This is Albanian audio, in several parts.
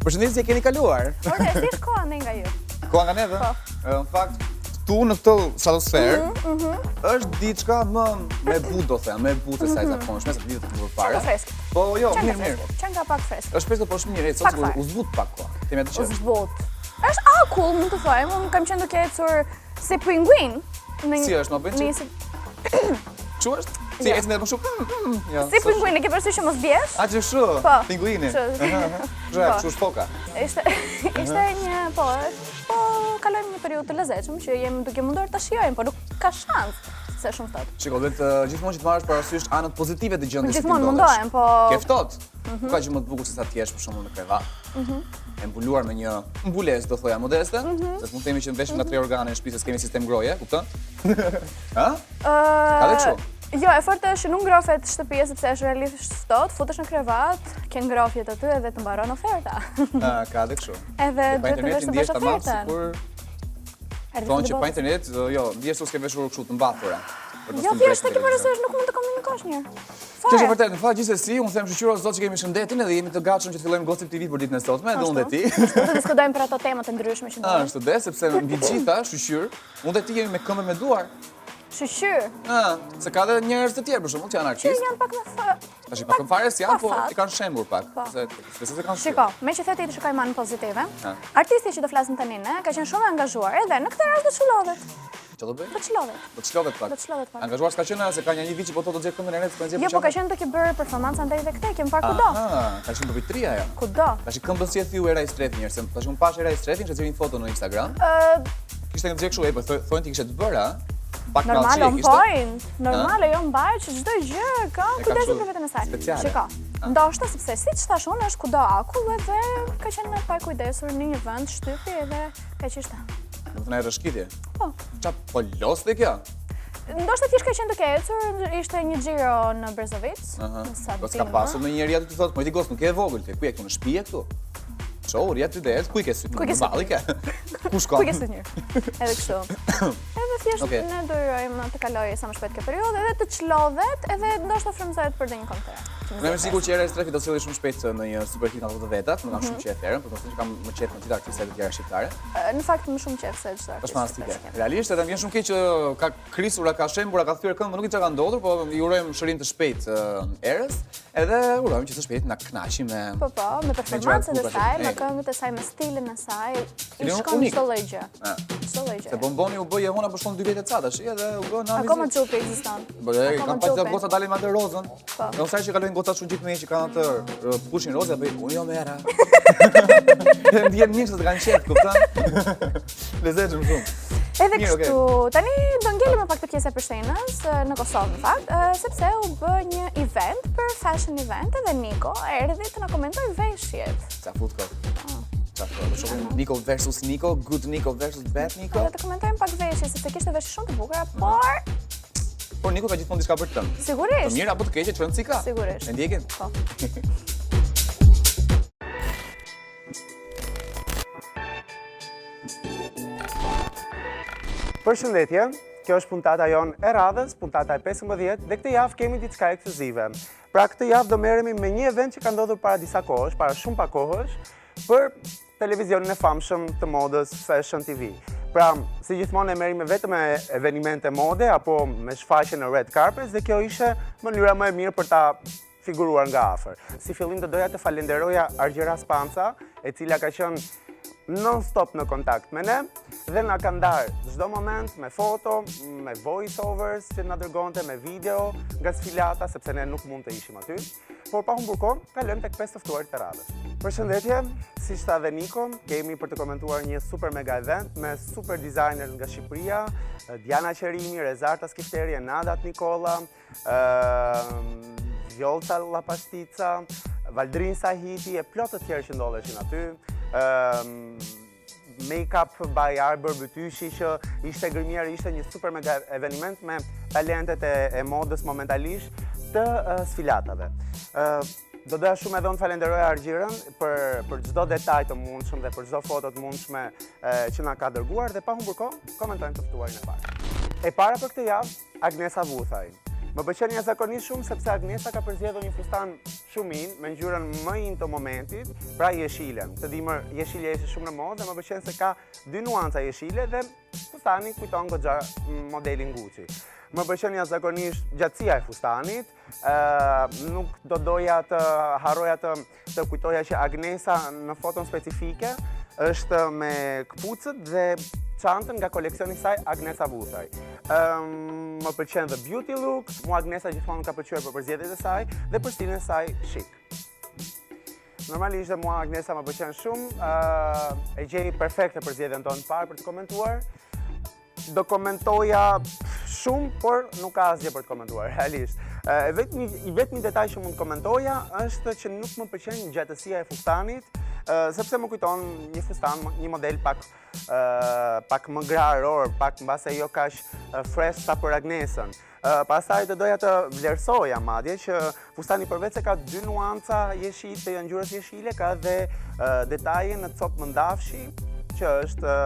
Përshëndetje, keni kaluar? Ore, si është koha ndaj nga ju? Koha nga neve? Në fakt, këtu në këtë stratosferë është diçka me but, do them, me but se sa i zakonshme, se vitet më përpara. Çka fresk. Po jo, mirë. Çka nga pak fresk. Është fresk, po është mirë, sot sigur u zbut pak koha. Kemi atë U çfarë? zbut. Është akull, mund të thojmë, unë kam qenë duke ecur si pinguin. Si është, më bën çu? Çu është? Si ecën edhe më shumë. Si pinguin, e ke parasysh që mos biesh? A që shu? Pinguini. Kështu shfoka. Ishte një, po kalojmë një periudhë të lezetshme që jemi duke munduar ta shijojmë, por nuk ka shans se shumë ftohtë. Shiko, vetë gjithmonë që të marrësh parasysh anët pozitive të gjendjes. Gjithmonë mundohem, po ke ftohtë. Nuk ka gjë më të bukur se sa të jesh për shembull në krevat. E mbuluar me një mbulesë, do thoja modeste, se mund të themi që veshim nga 3 organe në shtëpi se kemi sistem groje, kupton? Ha? Ka dhe kështu? Jo, e fortë është që nuk ngrohet shtëpia sepse është realisht ftohtë, futesh në krevat, ke ngrohjet aty edhe të mbaron oferta. Ka dhe kështu. Edhe duhet të vesh të bësh ofertën. Thonë që pa internet, jo, ndjesh se s'ke veshur kështu të mbathura. Jo, thjesht e ke parasysh nuk mund të komunikosh mirë. Kjo është vërtet, në fakt gjithsesi, unë them shoqëro zot që kemi shëndetin edhe jemi të gatshëm që të fillojmë Gossip TV për ditën e sotme, edhe unë dhe ti. Do të diskutojmë për ato tema të ndryshme që ndodhin. Ashtu dhe, sepse mbi gjitha, shoqyr, unë dhe ti jemi me këmbë me duar. Shoqyr. Se ka dhe njerëz të tjerë për shembull që janë artistë. Janë pak më Tash pak më fare s'janë, po i kanë shembur pak. Se kanë. Shiko, me që theti të shikoj manën pozitive, artisti që do flasim tani ne ka qenë shumë angazhuar edhe në këtë rast do të çlodhet. Ço do bëj? Do të çlodhet. Do të çlodhet pak. Do të çlodhet pak. Angazhuar s'ka qenë se ka një vit që po thotë do të xhek këmbën e net, Jo, po ka qenë duke bërë performanca ndaj dhe këtej, kemi parë kudo. Ka qenë për vitria ajo. Kudo. Tash këmbën si e thiu era i strefin njerëz, tash un pash era i strefin, që një foto në Instagram. Kishte një xhek kështu, po thonë ti kishe të bëra, pak normal on point. Normale jo mbaj që çdo gjë ka kujdesin për veten e saj. Shiko. Ndoshta sepse siç thash unë është kudo akull edhe ka qenë pa kujdesur në një vend shtypi edhe kaq ishte. Do të na rrëshqitje. Po. Ça po los te kjo? Ndoshta thjesht ka qenë duke ecur, ishte një xhiro në Brzovic, në Sabinë. Po s'ka pasur në njëri aty të thotë, po ti gos nuk je vogël ti, ku je këtu në shtëpi këtu? Çori aty det, ku i ke syt? Në balli ke. Ku shkon? Ku ke syt mirë? Edhe kështu. Edhe thjesht ne dojmë të kalojë sa më shpejt kjo periudhë edhe të çlodhet, edhe ndoshta frymëzohet për ndonjë koncert. Më jam sigurt që era e strefit do të sjellë shumë shpejt në një superhit nga ato të veta, nuk kam shumë qejf herën, por thonë që kam më qejf me gjithë artistat e tjerë shqiptare. Në fakt më shumë qejf se çdo artist. Është fantastike. Realisht edhe më vjen shumë keq që ka krisura, ka shembura, ka thyer këmbë, nuk i çka ka ndodhur, po i urojmë shërim të shpejt erës, edhe urojmë që të shpejt na kënaqim me me performancën e saj, me këngët e saj, me stilin e saj, i shkon çdo lloj gjë. Çdo lloj gjë. Se Bomboni u bë Jehona për shkon 2 vjet e ca tash, edhe u bë Nami. Akoma xhupi ekziston. Po kam pasur goca dalin me atë rozën. Do të thashë që kalojnë goca shumë gjithmonë që kanë atë pushin rozë apo unë jo merra. Ndjen mirë se të kanë qejf, kupton? Lezetshëm shumë. Edhe kështu, tani do ngelim pak të pjesa e shenës në Kosovë në fakt, sepse u bë një event për fashion event edhe Niko erdhi të na komentojë veshjet. Sa fut kot. Niko versus Niko, good Niko versus bad Niko. Edhe të komentojmë pak veshje, sepse kishte veshje shumë të bukura, por Niko ka gjithmonë diçka për të thënë. Sigurisht. Të mirë apo të keqe çfarë si ka? Sigurisht. E ndjekin? Po. Përshëndetje, kjo është puntata jonë e radhës, puntata e 15 dhe këtë javë kemi diçka ekskluzive. Pra këtë javë do merremi me një event që ka ndodhur para disa kohësh, para shumë pak kohësh, për televizionin e famshëm të modës Fashion TV. Pra, si gjithmonë e merrem vetëm me evente mode apo me shfaqje në red carpet dhe kjo ishte mënyra më e mirë për ta figuruar nga afër. Si fillim do doja të falenderoja Argjera Spanca, e cila ka qenë non-stop në kontakt me ne dhe na ka ndarë çdo moment me foto, me voice overs që na dërgonte, me video nga sfilata sepse ne nuk mund të ishim aty. Por pa humbur kohë, kalojmë tek 5 të ftuarit të radhës. Përshëndetje, siç tha dhe Niko, kemi për të komentuar një super mega event me super designers nga Shqipëria, Diana Qerimi, Rezarta Skifteri, Nadat Nikola, Vjolta Lapastica, Valdrin Sahiti e plot të tjerë që ndodheshin aty. Make-up by Arbor Bytyshi që ishte gërmjerë, ishte një super mega eveniment me talentet e modës momentalisht të sfilatave. Do doja shumë edhe unë falenderoj Argjirën për çdo detaj të mundshëm dhe për çdo foto të mundshme që na ka dërguar dhe pa humbur kohë, komentojmë të ftuarin e parë. E para për këtë javë, Agnesa Vuthaj. Më pëlqen jashtëzakonisht shumë sepse Agnesa ka përzgjedhur një fustan shumë me ngjyrën më in të momentit, pra jeshilen. Të dimër jeshilja ishte shumë në modë dhe më pëlqen se ka dy nuanca jeshile dhe fustani kujton goxha modelin Gucci. Më pëlqen jashtëzakonisht gjatësia e fustanit. Nuk do doja të harroja të kujtoja që Agnesa në foton specifike është me këpucët dhe çantën nga koleksioni i saj Agnesa Vuthaj. Më pëlqen dhe beauty look, mua Agnesa gjithmonë ka pëlqyer për përzgjedhjet e saj dhe për stilin e saj chic. Normalisht dhe mua Agnesa më pëlqen shumë, e gjej perfekte përzgjedhjen tonë parë për të komentuar. Do komentoja shumë, por nuk ka asgjë për të komentuar, realisht. I vetmi detaj që mund të komentoja është që nuk më pëlqen gjatësia e fustanit, sepse më kujton një fustan, një model pak më graror, pak mbase jo kaq fresh sa për Agnesën. Pastaj të doja të vlerësoja madje që fustani përveç se ka dy nuanca jeshile të ngjyrës jeshile, ka dhe detaje në copë mëndafshi që është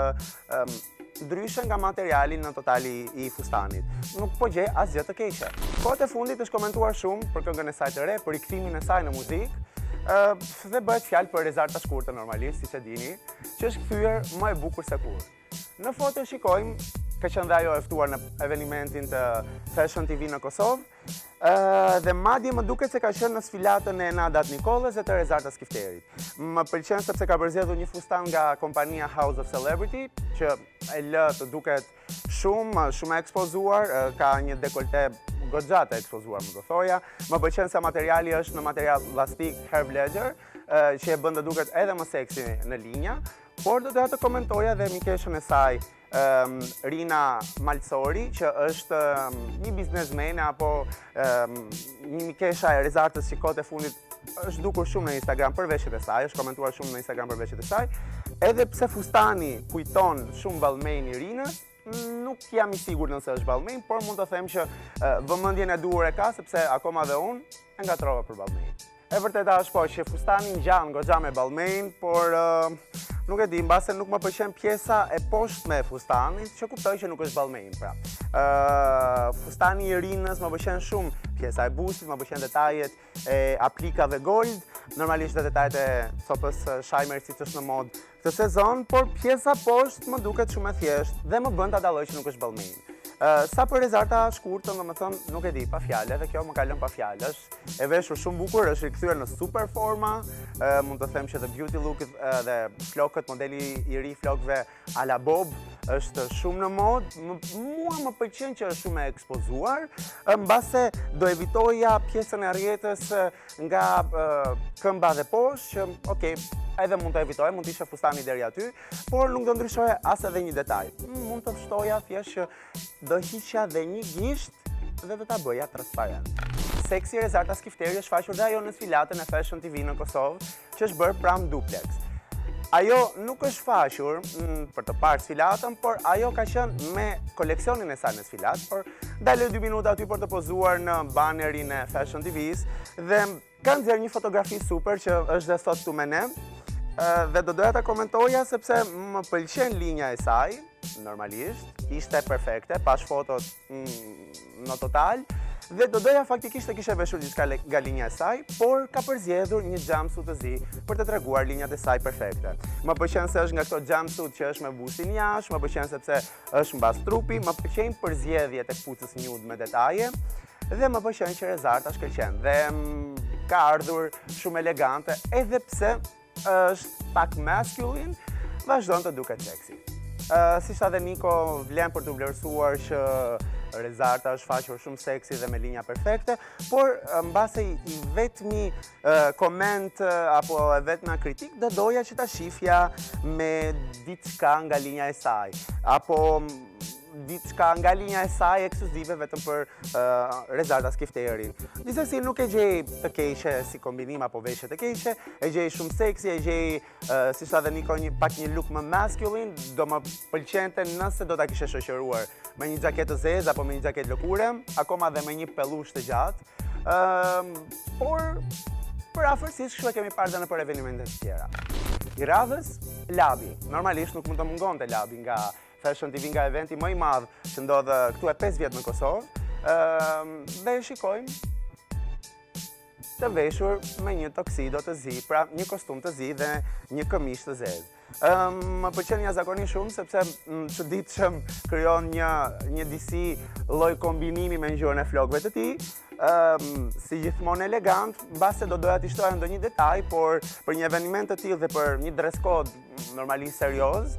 ndryshe nga materiali në totali i fustanit. Nuk po gjej asgjë të keqe. Kohët e fundit është komentuar shumë për këngën e saj të re, për rikthimin e saj në muzikë, dhe bëhet fjalë për Rezarta Shkurtë normalisht, siç e dini, që është kthyer më e bukur se kur. Në foto shikojmë, ka qenë dhe ajo e ftuar në evenimentin të Fashion TV në Kosovë, dhe madje më duket se ka qenë në sfilatën e Nadat Nikollës dhe të Rezarta Skifterit. Më pëlqen sepse ka përzgjedhur një fustan nga kompania House of Celebrity, që e lë të duket shumë e ekspozuar, ka një dekolte goxha të ekspozuar, më do thoja. Më pëlqen se materiali është në material plastik Herb Leather, që e bën të duket edhe më seksi në linja, por do të komentoja dhe mikeshën e saj, Rina Malsori, që është një biznesmene apo një mikesha e Rezartës që kohët e fundit është dukur shumë në Instagram për veshjet e saj, është komentuar shumë në Instagram për veshjet e saj, edhe pse fustani kujton shumë Balmain i Rinës, nuk jam i sigur nëse është Balmain, por mund të them që vëmendjen e duhur e ka, sepse akoma dhe unë e ngatrova për Balmain. E vërteta është po që fustani ngjan goxha me Balmain, por nuk e di, mbase nuk më pëlqen pjesa e poshtme e fustanit, që kuptoj që nuk është Balmain, pra. Fustani i Rinës më pëlqen shumë, pjesa e bustit, më pëlqen detajet e aplikave gold, normalisht dhe detajet e copës Shajmer siç është në mod këtë sezon, por pjesa poshtë më duket shumë e thjeshtë dhe më bën ta dalloj që nuk është Balmain. Sa për Rezarta Shkurtën, domethënë, nuk e di, pa fjalë, dhe kjo më ka lënë pa fjalë. Është e veshur shumë bukur, është rikthyer në super forma, mund të them që dhe beauty look dhe flokët, modeli i ri flokëve a la Bob, është shumë në modë. Mua më pëlqen që është shumë e ekspozuar, mbase do evitoja pjesën e rrjetës nga këmba dhe poshtë, që okay, edhe mund të evitoja, mund të ishe fustani deri aty, por nuk do ndryshoje as edhe një detaj. Mund të shtoja thjesht që do hiqja dhe një gisht dhe do ta bëja transparent. Seksi Rezarta Skifteri është shfaqur dhe ajo në sfilatën e Fashion TV në Kosovë, që është bërë pranë duplex. Ajo nuk është shfaqur për të parë sfilatën, por ajo ka qenë me koleksionin e saj në sfilatë, por dalë 2 minuta aty për të pozuar në banerin e Fashion TV-s dhe kanë nxjerrë një fotografi super që është dhe sot këtu me ne, dhe do doja ta komentoja sepse më pëlqen linja e saj, normalisht, ishte perfekte, pash fotot në total, dhe do doja faktikisht të kishe veshur diçka nga linja e saj, por ka përzgjedhur një jumpsuit të zi për të treguar linjat e saj perfekte. Më pëlqen se është nga këto jumpsuit që është me bustin jashtë, më pëlqen sepse është mbas trupi, më pëlqen përzgjedhjet e kpucës nude me detaje, dhe më pëlqen që Rezarta shkëlqen dhe ka ardhur shumë elegante, edhe pse është pak masculine, vazhdon të duket seksi. Si tha dhe Niko, vlen për të vlerësuar që Rezarta është faqur shumë seksi dhe me linja perfekte, por mbase i vetmi koment apo e vetma kritik, do doja që ta shifja me diçka nga linja e saj, apo diçka nga linja e saj ekskluzive vetëm për Rezarta Skifterin. Gjithsesi nuk e gjej të keqe si kombinim apo veshje të keqe, e gjej shumë seksi, e gjej, si tha dhe Niko, pak një look më masculine, do më pëlqente nëse do ta kishe shoqëruar me një xhaketë të zezë apo me një xhaketë lëkure, akoma dhe me një pellush të gjatë. Por për afërsisht kështu e kemi parë dhe në për evenimente të tjera. I radhës, Labi. Normalisht nuk mund të mungonte Labi nga Fashion TV, nga eventi më i madh që ndodh këtu e 5 vjet në Kosovë, Dhe shikojmë të veshur me një toksido të zi, pra një kostum të zi dhe një këmish të zezë. Më pëlqen jashtëzakonisht shumë sepse çuditshëm krijon një disi lloj kombinimi me ngjyrën e flokëve të tij. Si gjithmonë elegant, mbase do doja t'i shtoja ndonjë detaj, por për një eveniment të tillë dhe për një dress code normalisht serioz,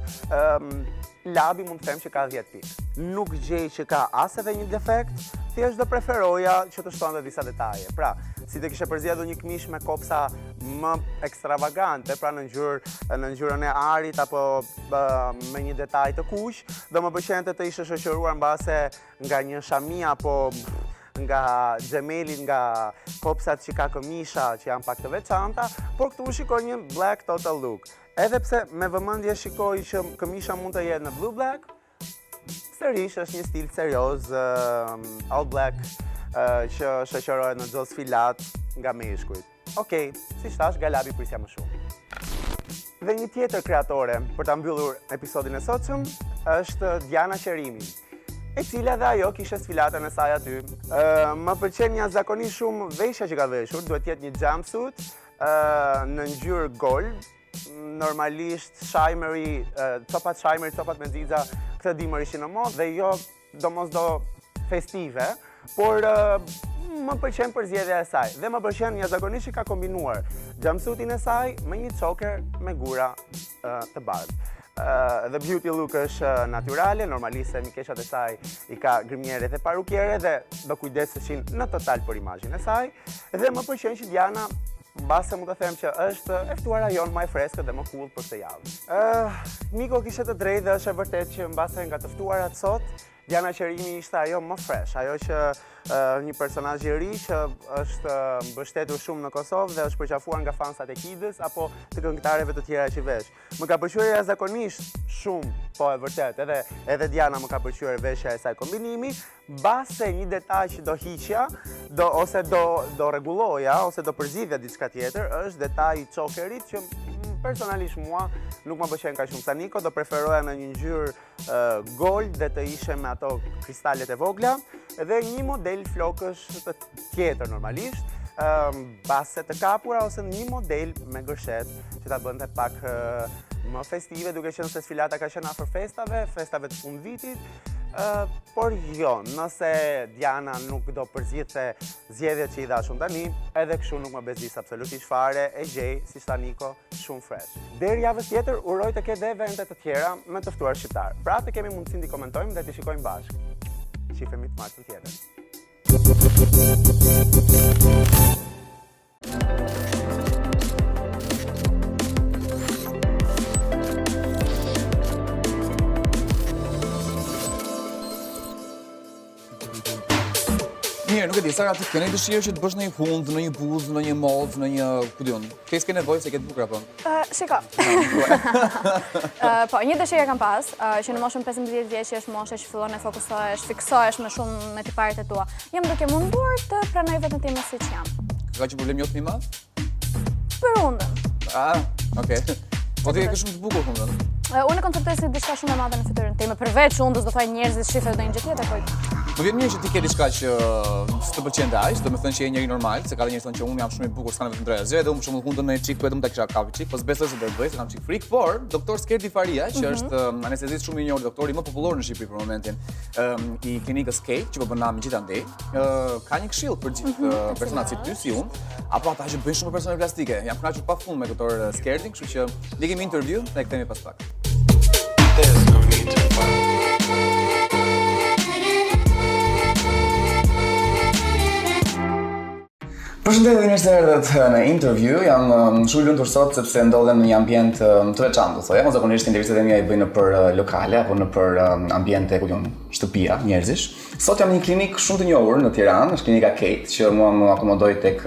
labi mund të them që ka 10 pikë. Nuk gjej që ka as edhe një defekt, thjesht do preferoja që të shtonte disa detaje. Pra, si të kishe përzgjedhur një këmish me kopsa më ekstravagante, pra në ngjyrën e arit apo me një detaj të kuq, do më pëlqente të ishe shoqëruar mbase nga një shami apo nga xhemelit, nga kopsat që ka këmisha që janë pak të veçanta, por këtu shikoj një black total look. Edhe pse me vëmendje shikoj që këmisha mund të jetë në blue black, sërish është një stil serioz, all black, që shoqërohet në çdo sfilat nga meshkujt. Okej, siç thash, Galabi prisja më shumë. Dhe një tjetër kreatore për ta mbyllur episodin e sotshëm është Diana Qerimi, e cila dhe ajo kishte sfilatën e saj aty. Më pëlqen jashtëzakonisht shumë veshja që ka veshur, duhet të jetë një jumpsuit në ngjyrë gold, normalisht shajmëri, copat shajmëri, copat me xixa, këtë dimër ishin në modë dhe jo domosdo festive, por më pëlqen përzgjedhja e saj dhe më pëlqen jashtëzakonisht që ka kombinuar jumpsuitin e saj me një choker me gura të bardhë. The beauty look është natyrale, normalisht se mikeshat e saj i ka grimjere dhe parukjere dhe do kujdeseshin në total për imazhin e saj dhe më pëlqen që Diana mbase mund të them që është e ftuara jon më e freskët dhe më cool për këtë javë. Niko kishte të drejtë dhe është e vërtetë që mbase nga të ftuarat sot, Diana Qerimi ishte ajo më fresh, ajo që një personazh i ri që është mbështetur shumë në Kosovë dhe është përqafuar nga fansat e Kidës apo të këngëtarëve të tjera që vesh. Më ka pëlqyer jashtëzakonisht shumë, po e vërtet, edhe Diana më ka pëlqyer veshja e saj kombinimi, mbase një detaj që do hiqja, ose do rregulloja, ose do përzgjidhja diçka tjetër, është detaji i çokerit që personalisht mua nuk më pëlqen kaq shumë sa Niko, do preferoja në një ngjyrë gold dhe të ishe me ato kristalet e vogla dhe një model flokësh të tjetër normalisht, base të kapura ose një model me gërshet që ta bënte pak më festive, duke qenë se sfilata ka qenë afër festave të fundvitit. Por jo, nëse Diana nuk do përzgjidhte zgjedhjet që i dha shumë tani, edhe kështu nuk më bezdis absolutisht fare, e gjej, si shta Niko, shumë fresh. Deri javës tjetër, uroj të ketë dhe evente të tjera me të ftuar shqiptar. Pra të kemi mundësin t'i komentojmë dhe t'i shikojmë bashkë. Shifemi të martën tjetër. Mirë, nuk e di, Sara, ti keni dëshirë që të bësh në një hund, në një buzë, në një mollë, në një, ku diun, ti s'ke nevojë se ke të bukur apo? Shiko. Po, një dëshirë kam pas, që në moshën 15 vjeç është mosha që fillon e fokusohesh, fiksohesh më shumë me tiparet e tua. Jam duke munduar të pranoj veten time siç jam. Ka që problem jot më i madh? Për hundën. Okej. Po ti ke shumë të bukur hundën. Unë e konceptoj si diçka shumë e madhe në fytyrën time, përveç hundës, do thoj njerëzit shifren ndonjë gjë tjetër, po. Më vjen mirë që ti ke diçka që s'të pëlqen aq, do të thënë që je njëri normal, se ka dhe njerëz thonë që unë jam shumë i bukur, s'kam vetëm drejtë. Edhe unë për shembull hundën në çik, vetëm ta kisha kapi çik, po s'besoj se do të bëj, se kam çik frik, por doktor Skerdi Faria, që është anestezist shumë i njohur, doktori më popullor në Shqipëri për momentin, i klinikës Kate, që po bën namin gjithandej, ka një këshill për gjithë personat si ty, si unë, apo ata që bëjnë shumë operacione plastike. Jam kënaqur pafund me doktor Skerdin, kështu që ne kemi intervju dhe e kthehemi pas pak. There's no need to fight. Përshëndetje dhe mirë se erdhët në intervju. Jam shumë i lumtur sot sepse ndodhem në një ambient të veçantë, thoya. Zakonisht intervistat e mia i bëj nëpër lokale apo nëpër ambiente ku janë shtëpia njerëzish. Sot jam në një klinikë shumë të njohur në Tiranë, është klinika Kate, që mua më akomodoi tek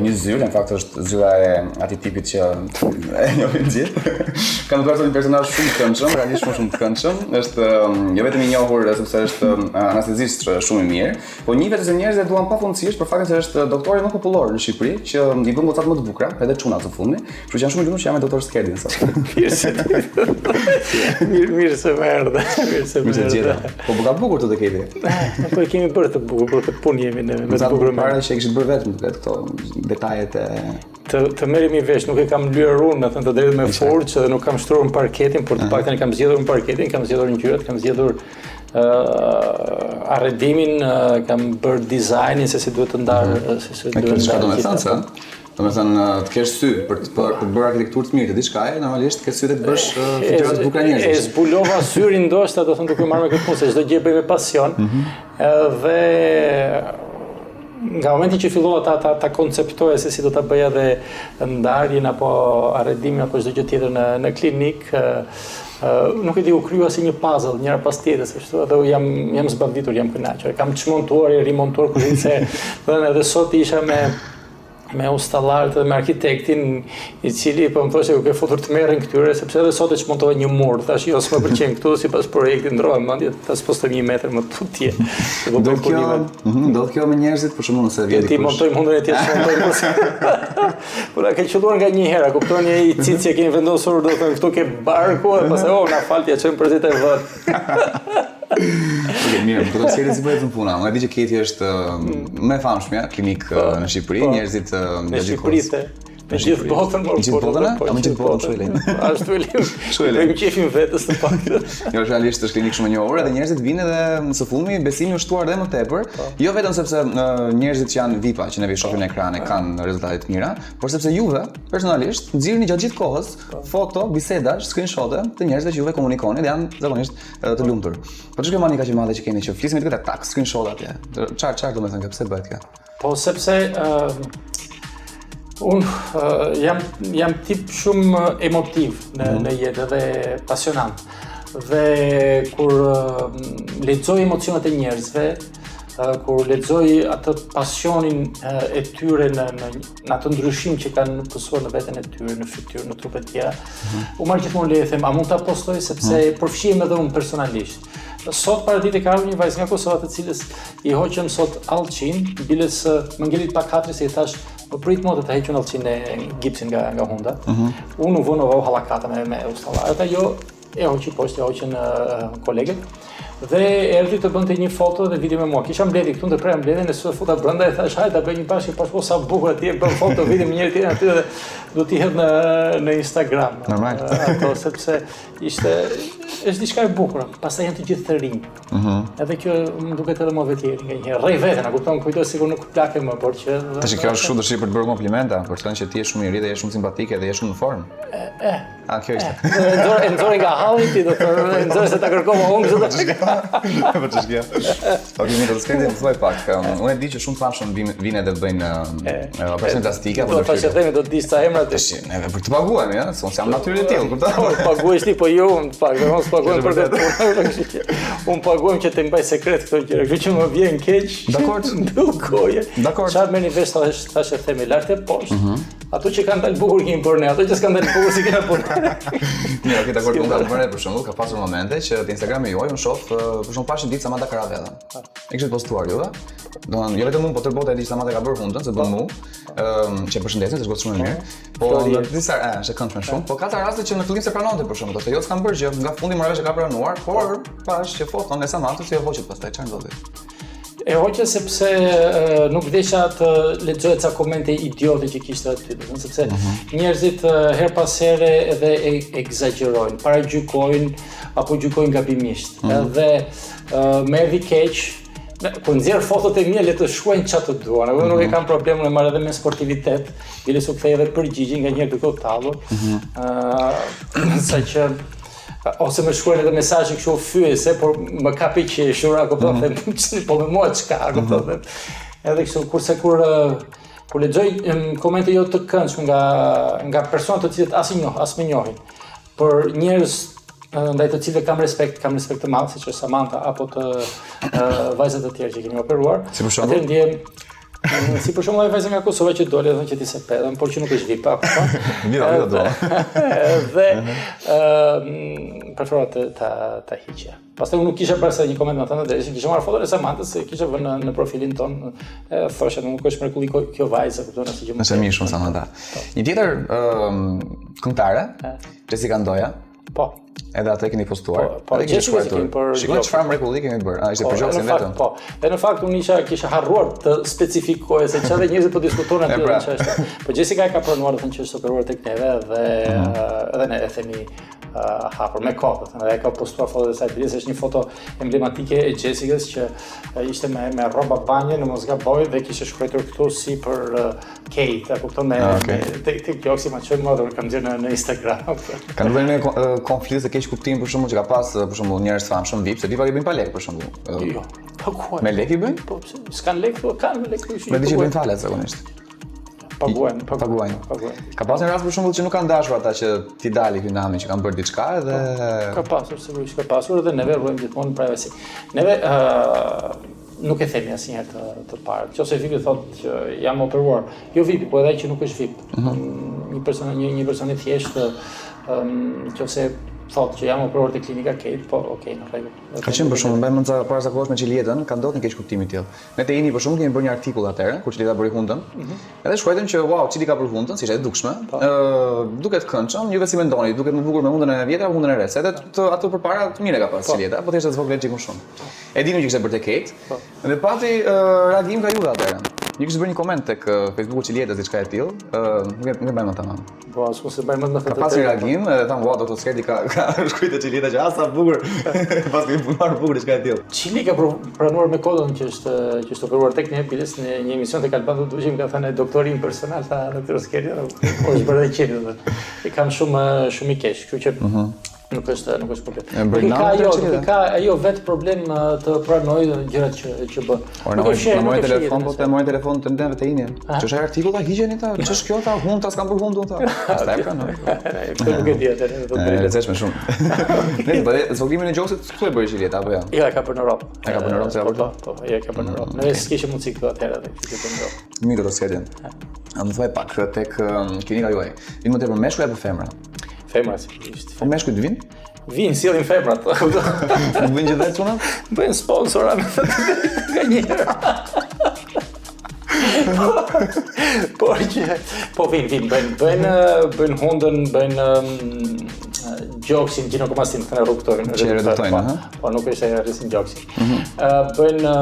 një zyrë, në fakt është zyra e atij tipit që e njohin gjithë. Kam dëgjuar një personazh shumë të këndshëm, realisht shumë të këndshëm. Është jo vetëm i njohur sepse është anestezist shumë i mirë, por një vetë se njerëzit e duan pafundësisht për faktin se është doktori më popullor në Shqipëri që i bën gocat më të bukura, edhe çunat të fundit. Kështu që janë shumë lumtur që jam me doktor Skerdin sot. Mirë se më erdhe. Mirë se gjeta. Po ka bukur të keti. Po e kemi bërë të bukur, për këtë punë jemi ne me të bukur. Para që e kishit bërë vetëm këto detajet e të merremi vesh, nuk e kam lyer unë, me thënë të drejtë me forcë dhe nuk kam shtruar në parketin, por të paktën e kam zgjedhur në parketin, kam zgjedhur ngjyrat, kam zgjedhur arredimin, kam bërë dizajnin se si duhet të ndarë, se duhet të ndarë. Domethënë të kesh sy për të bërë arkitekturë të mirë të diçkaje, normalisht ke sy të bësh fytyra të bukura njerëzish. E zbulova syrin ndoshta, do thënë duke marrë me këtë punë, se çdo gjë bëj me pasion. Dhe nga momenti që fillova ta konceptoja se si do ta bëja dhe ndarjen apo arredimin apo çdo gjë tjetër në klinik, nuk e di, u kryu si një puzzle, njëra pas tjetrës, dhe jam zbavditur, jam kënaqur. Kam çmontuar e rimontuar kuzhinë, se edhe sot isha me ustallarët dhe me arkitektin i cili po më thoshte u ke futur të merren këtyre sepse edhe sot e çmontova një mur. Thash jo, s'më pëlqen këtu, sipas projektit ndrova mendje, ta spostoj 1 metër më tutje. Do kjo me njerëzit, për shembull, nëse vjen ti montoj mundën e tjetër montoj. Po na ka qelluar nga një herë, kuptoni, ai cici që kemi vendosur, do të thënë këtu ke barku, e pastaj na falti çëm përzit e vët. Okej, mirë, po të sjellë si bëhet në puna. Unë e di që Keti është më e famshme klinik në Shqipëri, njerëzit në Shqipëri. Me gjithë botën, më gjithë botën shuelin. Ashtu e lim. Bëjmë qefin vetës të paktën. Jo, realisht është klinik shumë e njohur dhe njerëzit vinë edhe së fundmi besimi u shtuar edhe më tepër, jo vetëm sepse njerëzit që janë VIP-a që ne vi shohim në ekran e kanë rezultate të mira, por sepse juve personalisht nxirrni gjatë gjithë kohës foto, bisedash, screenshot-e të njerëzve që juve komunikoni dhe janë zakonisht të lumtur. Po ç'është kjo manika që madhe që keni që flisni me këtë tak screenshot atje. Çfarë do të thënë, pse bëhet kjo? Po sepse unë jam tip shumë emotiv në jetë dhe pasionant. Dhe kur lexoj emocionet e njerëzve, kur lexoj atë pasionin e tyre në atë ndryshim që kanë pësuar në veten e tyre, në fytyrë, në trupe të tjera, u marr gjithmonë leje them, a mund ta postoj sepse përfshihem edhe unë personalisht. Sot para ditë ka ardhur një vajzë nga Kosova të cilës i hoqëm sot allçin, biles më ngelit pa katër se i thash më prit më të hequn allçin e gipsin nga hunda. Unë u vonova hallakata me ustallarët, ajo e hoqi poshtë, e hoqën kolegët. Dhe erdhi të bënte një foto dhe video me mua. Kisha mbledhje këtu të prem mbledhjen, e futa brenda e thash hajde ta bëj një bashkë pas po sa bukur atje, bën foto video me njëri tjetrin aty dhe do t'i hedh në Instagram. Normal. Ato sepse është diçka e bukur. Pastaj janë të gjithë të rinj. Edhe kjo më duket edhe më vetëri nganjëherë. Rrej veten, a kupton, kujto sikur nuk plake më, por që tash kjo është shumë dëshirë për të bërë komplimenta, për të thënë që ti je shumë i ri dhe je shumë simpatike dhe je shumë në formë. Kjo ishte. E nxori nga halli ti, do të thonë, nxori se ta kërkova unë kështu. Po ç'është kjo? Okej, mirë, do të skendem të thoj pak. Unë e di që shumë famshëm vinë edhe bëjnë operacione plastike apo do të thashë themi do të di sa emra të. Neve për të paguajmë, ja, se unë jam natyrë e tillë, kupton? Po paguhesh ti, po jo, unë mos paguajmë për këtë. Unë paguajmë që të mbaj sekret këto gjëra, kështu që më vjen keq. Dakor, dukoje. Dakor. Çfarë merrni vesh thashë themi lart e poshtë. Ato që kanë dalë bukur kemi bërë ne, ato që s'kan dalë bukur si kena bërë. Mirë, okej, dakor, unë kam bërë për shembull, ka pasur momente që te Instagrami juaj unë shoh, për shembull pashën ditë Samanta Karavella. E kishte postuar juve. Domethënë, jo vetëm unë, po tër bota e di Samanta ka bërë hundën, se bën mu, që përshëndesin, është gotë shumë e mirë. Po në disa është e këndshme shumë, po ka ta raste që në fillim se pranonte për shembull, ose jo s'kan bërë gjë, nga fundi morave që ka pranuar, por pash që foton e Samantës si e hoqet pastaj çfarë ndodhi. E hoqe sepse nuk desha të lexoja ca komente idiote që kishte aty, sepse njerëzit her pas here edhe egzagjerojnë, paragjykojnë apo gjykojnë gabimisht. Edhe më erdhi keq, kur nxjerr fotot e mia le të shkruajnë çfarë të duan. Unë nuk e kam problemin e marr edhe me sportivitet, bile su kthej edhe përgjigje nganjëherë duke u tallur. Saqë ose më shkruajnë edhe mesazhe kështu fyese, por më kapi qeshur, apo po them, po me mua çka, apo po them. Edhe kështu kurse kur lexoj komente jo të këndshme nga persona të cilët as më njohin, por njerëz ndaj të cilëve kam respekt të madh, siç është Samanta apo të vajzat e tjerë që kemi operuar. Si për shembull? Atë ndjem Si për shembull ai vajza nga Kosova që dole thonë që ti se pedën, por që nuk është VIP, apo. Mira do. Dhe preferohet ta hiqja. Pastaj unë nuk kisha bërë një koment me atë ndërsa kisha marrë foton e Samantës se kisha vënë në profilin ton, thoshte nuk është mrekulli kjo vajza, kupton se gjë. Është mirë shumë Samanta. Një tjetër këngëtare, Jessica Ndoja. Po. Edhe atë keni postuar. Po, Jessica kemi për Shikoj çfarë mrekulli kemi bërë. Ishte për gjoksin vetëm. Po. Dhe në fakt unë kisha harruar të specifikoja se çfarë njerëzit po diskutojnë aty në çështje. Po Jessica ka pranuar të thënë që është operuar tek neve dhe edhe ne e themi hapur me kohë, edhe ai ka postuar foto të saj. Është një foto emblematike e Jessicas që ishte me rroba banje në mos gaboj dhe kishte shkruar këtu si për Kate, apo kupton me tek gjoksi ma çoj model kam dhënë në Instagram. Kanë vënë konflikt të keq kuptim për shembull që ka pas për shembull njerëz famshëm VIP, se VIP-a i bëjnë pa lekë për shembull. Jo. Paguajnë. Me lekë i bëjnë? Po, s'kan lekë, po kanë me lekë. Me diçka bëjnë falet zakonisht. Paguajnë. Ka pasur një rast për shembull që nuk kanë dashur ata që ti dali ky nami që kanë bërë diçka edhe ka pasur sigurisht ka pasur dhe neve ruajmë gjithmonë privacy. Neve nuk e themi asnjëherë të parë. Nëse VIP-i thotë që jam operuar, jo VIP-i, po edhe ai që nuk është VIP. Një person i thjeshtë nëse thotë që jam operuar te klinika Kate, po okay, në rregull. Ka qenë për shembull, mbajmë para zakonisht me Qilietën, ka ndodhur një keq kuptim i tillë. Ne te jeni për shembull kemi bërë një artikull atëherë kur Qilieta bëri hundën. Edhe shkruajtëm që wow, Qili ka bërë hundën, si ishte e dukshme. Duket këndshëm, juve si mendoni, duket më bukur me hundën e vjetër apo hundën e re? Se edhe ato përpara të mirë ka pas Qilieta, po thjesht të zvogël çikun shumë. E dinim që kishte bërë te Kate. Dhe pati reagim nga Juve atëherë. Një kishte bërë një koment tek Facebooku Qilietës diçka e tillë, nuk e bëjmë tamam. Po, s'u se bëjmë më Ka pasur reagim, edhe tham wow, doktor Skerdi ka shkruajtë te Qilieta që sa bukur. Pas kemi punuar bukur diçka e tillë. Qili ka pranuar me kodën që është operuar tek ne biles në një emision tek Albano Dushim ka thënë doktorin personal ta doktor Skerdi, po është bërë Qili. I kanë shumë i keq, kështu që nuk është problem. Ka ajo vetë problem të pranoj gjërat që bën. Në mojë telefon, po të mojë telefon të ndëve të injen. Që është artikull ta hiqeni ta, ç'është kjo ta hunta s'kam për hundun ta. Pastaj e pranoj. Këtë nuk e di atë. E lezetshme shumë. Ne po zvogëlimin e gjoksit ku e bëri Qilieta apo jo? Jo, e ka bërë në Europë. E ka bërë në Europë se apo? Po, e ka bërë në Europë. Ne s'kishim mundësi këtu atëherë atë që të bëjmë. Mirë do s'kedin. Më thuaj pak tek klinika juaj. Vinë më tepër meshkuj apo femra? Femra sigurisht. Po meshkujt vinë? Vinë, sillin femrat. Nuk bëjnë gjithë çunat? Bëjnë sponsora me të nga njëherë. Po vinë, bëjnë hundën, bëjnë gjoksin, gjinokomastin të reduktojnë. Që reduktojnë, Po nuk është e rrisin gjoksin. Bëjnë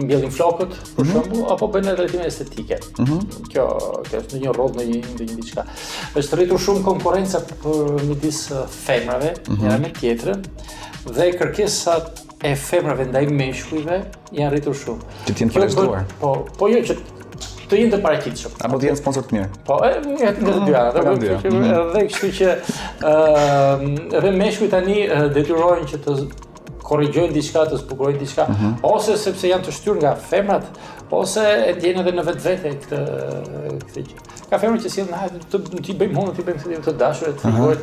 mbjellin flokët, për shembull, apo bëjnë drejtime estetike. Kjo është në një rol, në një diçka. Është rritur shumë konkurenca midis femrave, njëra me tjetrën, dhe kërkesat e femrave ndaj meshkujve janë rritur shumë. Që t'jenë përreshtuar. Po jo që të jenë të paraqitshëm. Apo të jenë sponsor të mirë. Po, nga të dyja. Dhe kështu që edhe meshkujt tani detyrohen që të korrigjojnë diçka, të zbukurojnë diçka, ose sepse janë të shtyr nga femrat, ose e ndjejnë edhe në vetvete këtë gjë. Ka femra që sillen, ti bëjmë hundën, ti bëjmë të dashur, të figurët.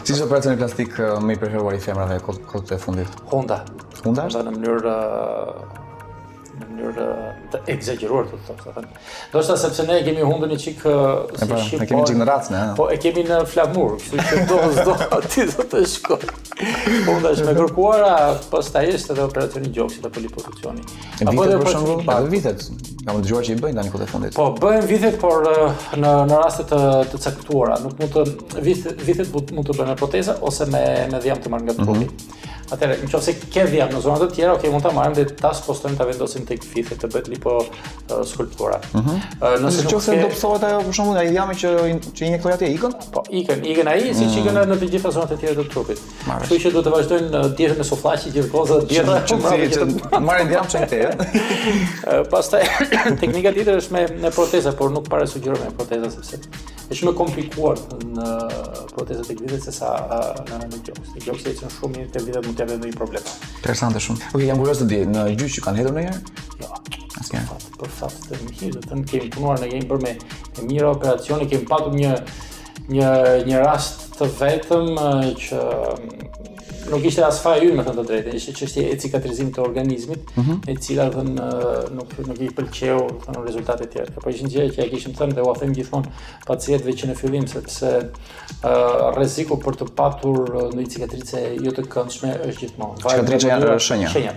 Si është operacioni plastik më i preferuar i femrave kohët e fundit? Honda. Honda është? Në mënyrë të egzageruar të thotë. Ndoshta sepse ne kemi hundën një çik si shqip. Ne kemi çik në racë, ne. Po e kemi në flamur, kështu që do ti do të shkoj. Honda është me kërkuara, pastaj është edhe operacioni gjoksit apo liposuksioni. Apo edhe për shembull, pa vitet. Kam dëgjuar që i bëjnë tani kohët e fundit. Po bëhen vitet, por në raste të caktuara, nuk mund të vitet mund të bëhen me proteza ose me dhjam të marrë nga trupi. Atëherë, nëse ke dhjam në zonat të tjera, okay, mund ta marrim dhe ta postojmë ta vendosim tek fitet të bëhet liposkulptura. Nëse do psohet ajo për shembull ai dhjami që injektoi atje ikën? Po, ikën ai siç ikën në të gjitha zonat e tjera të trupit. Kështu që do të vazhdojnë dietën me sufllaqi gjithkohë dieta që marrin dhjam çajte. Pastaj teknika tjetër është me proteza, por nuk parasugjeroj me proteza sepse është më komplikuar në protezat e vitet se sa në gjoks. Në gjoks janë shumë mirë, te vitet mund të jetë ndonjë problem. Interesante shumë. Okej, jam kurioz të di, në gjyq kanë hedhur ndonjëherë? Jo. Asnjëherë. Për fat të mirë, të kemi punuar, ne kemi bërë me mira operacione, kemi patur një rast të vetëm që nuk ishte as faja ynë, me thënë të drejtë, ishte çështje e cikatrizimit të organizmit, e cila nuk i pëlqeu rezultatet tjera. Po ishin gjëra që ja kishim thënë dhe u them gjithmonë pacientëve që në fillim, sepse rreziku për të patur ndonjë cikatrice jo të këndshme është gjithmonë. Cikatrica janë shenja.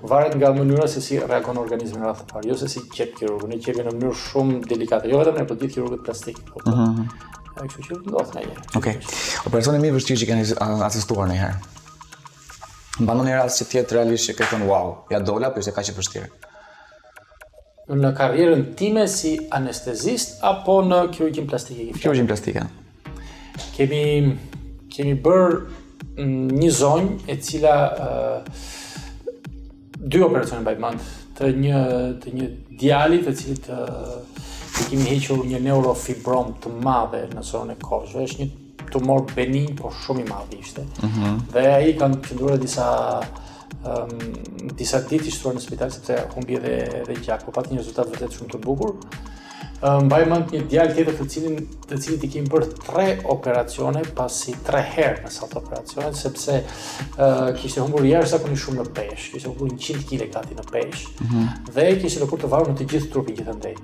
Varet nga mënyra se si reagon organizmi rreth të parë, jo se si qep kirurgu, ne qepim në mënyrë shumë delikate, jo vetëm ne, por gjithë kirurgët plastik. Kështu që ndodh ndonjëherë. Okej. Operacioni më i vështirë që keni asistuar ndonjëherë? Mbanon një rast që tjetë realisht që ke thënë wow, ja dola, po ishte kaq e vështirë. Në karrierën time si anestezist apo në kirurgjin plastike? Kirurgjin plastike. Kemi bërë një zonjë e cila 2 operacione mbaj mend të një djalit të cilit kemi hequr një neurofibrom të madhe në zonën e koshëve. Është një tumor benin, por shumë i madh ishte. Dhe ai kanë qëndruar disa ditë i shtuar në spital sepse humbi edhe gjak, por pati një rezultat vërtet shumë të bukur. Mbaj mend një djalë tjetër të cilit i kemi bërë 3 operacione pasi 3 herë në sallë operacione, sepse kishte humbur jashtëzakonisht shumë në peshë, kishte humbur 100 kg gati në peshë, dhe kishte lëkurë të varur në të gjithë trupin gjithandej.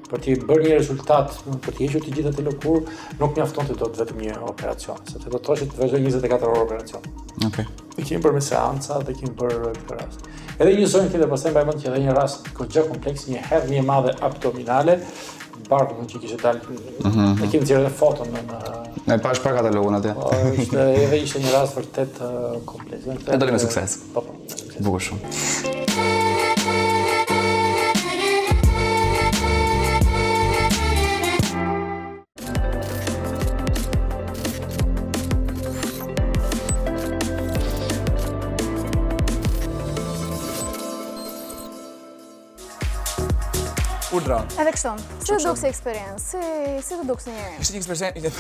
Për t'i bërë një rezultat, për t'i hequr të gjitha të lëkurë, nuk mjaftonte dot vetëm një operacion, sepse do të thoshte të vazhdoj 24 orë operacion. Okej. Ne kemi bërë me seanca dhe kemi bërë këtë rast. Edhe një zonjë tjetër, pastaj mbaj mend që edhe një rast goxha kompleks, një hernie e madhe abdominale, barku që kishte dalë. Ne kemi nxjerrë foton në Ne pash për katalogun atë. Ishte një rast vërtet kompleks. E doli me sukses. Po. Bukur shumë. Urdra. Edhe kështu. Si të duk si eksperiencë? Si të duk si njerë? Ishte një eksperiencë.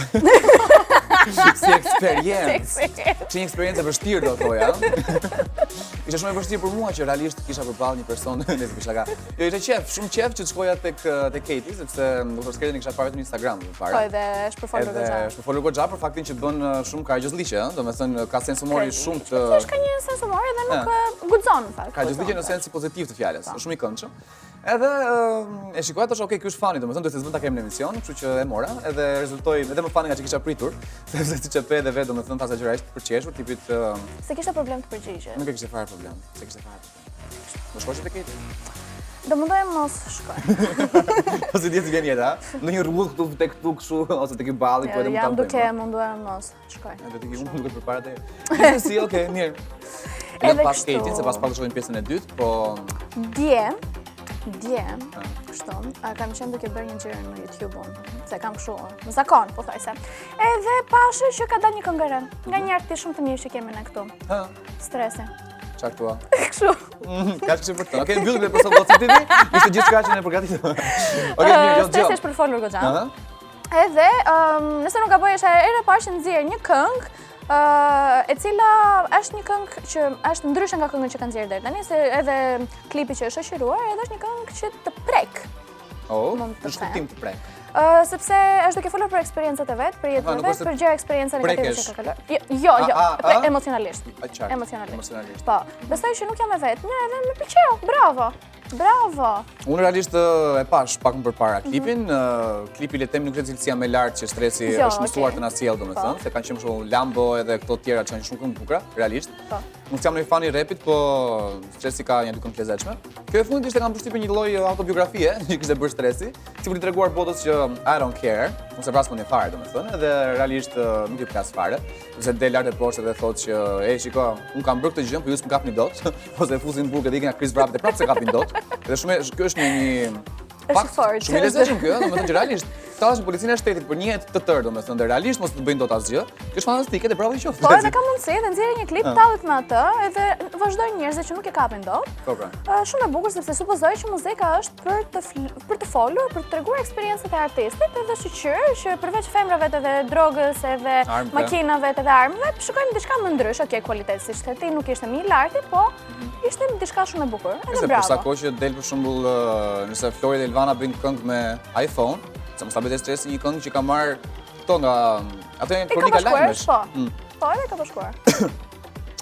Si eksperiencë. Ishte një eksperiencë e vështirë, do thoja. Ishte shumë e vështirë për mua që realisht kisha përballë një person në Zvishllaka. Jo, ishte qef, shumë qef që të shkoja tek Katie, sepse doktor Skerin e kisha parë në Instagram më parë. Po, edhe është përfolur goxha. Është përfolur goxha për faktin që bën shumë kardiozliqe, domethënë ka sens humori shumë të. Është ka një sens humori dhe nuk guxon në fakt. Kardiozliqe në sensi pozitiv të fjalës, është shumë i këndshëm. Edhe e shikoja tash, okay, ky është fani, domethënë do të s'vend ta kem në emision, kështu që e mora, edhe rezultoi edhe më fani nga që kisha pritur, sepse siç e pe edhe vetë, domethënë pasagjerisht përqeshur, tipit se kishte problem të përgjigje. Nuk e kishte fare problem, Do shkosh te Katie? Do mundoj mos shkoj. Ose diet vjen jeta, në një rrugë këtu tek këtu kështu ose tek i balli ku edhe mund ta bëj. Jam duke munduar mos shkoj. Edhe tek unë duhet përpara te. Si, okay, mirë. Edhe pas Katie, se pas pak do shohim pjesën e dytë, po Dje, kështu, kam qenë duke bërë një gjërë në YouTube-un, se kam kështu, në zakon, po thajse. Edhe pashe që ka dalë një këngëre, nga një artist shumë të mirë që kemi në këtu. Stresi. Qa këtua? Kështu. Ka që për të. Okej, mbyllim për sot TV, ishte gjithë shka që ne përgatitur. Okej, mirë, jo. Stresi është përfolur goxha. Edhe, nëse nuk gaboj, është ere parë që nxjerr një këngë, e cila është një këngë që është ndryshe nga këngën që kanë nxjerrë deri tani, se edhe klipi që është shoqëruar, edhe është një këngë që të prek. Në shkuptim të prek. Sepse është duke folur për eksperiencat e vet, për jetën e vet, për gjëra eksperienca negative që ka kaluar. Jo, emocionalisht. Emocionalisht. Po, besoj që nuk jam e vet, ne edhe më pëlqeu. Bravo. Unë realisht e pash pak më përpara klipin. Klipi le të them nuk është cilësia më e lartë që stresi është mësuar të na sjellë, domethënë, se kanë qenë shumë Lambo edhe këto tjera që janë shumë këngë bukura, realisht. Nuk jam në fan i rapit, po stresi ka një këngë të lezetshme. Kjo e fundit ishte kam përshtypur një lloj autobiografie që kishte bërë stresi, sigurisht i treguar botës që I don't care, unë se vras më në fare, domethënë, edhe realisht nuk i plas fare, sepse del lart e poshtë dhe thotë që shiko, unë kam bërë këtë gjë, po ju s'm kapni dot, ose fusin burg edhe ikin nga Chris Brown dhe prapë se kapin dot. Edhe shumë kjo është një fakt shumë i lezetshëm kjo, domethënë që realisht tash policinë e shtetit për një jetë të tërë, domethënë realisht mos të bëjnë dot asgjë. Kjo është fantastike dhe bravo i qoftë. Po, edhe ka mundësi dhe nxjerrë një klip tallet me atë, edhe vazhdojnë njerëzve që nuk e kapin dot. Po pra. Shumë e bukur sepse supozoj që muzika është për të folur, për të treguar eksperiencat e artistit, edhe shoqëror që përveç femrave edhe drogës, edhe makinave, edhe armëve, shikojmë diçka më ndryshe, okay, kualiteti siç the ti nuk ishte më i lartë, po ishte diçka shumë e bukur. Edhe bravo. Sa kohë që del për shembull nëse Flori dhe Elvana bëjnë këngë me iPhone, se mos ta bëj stresi një këngë që ka marrë këto nga ato janë kronika lajmesh. Po, edhe ka bashkuar.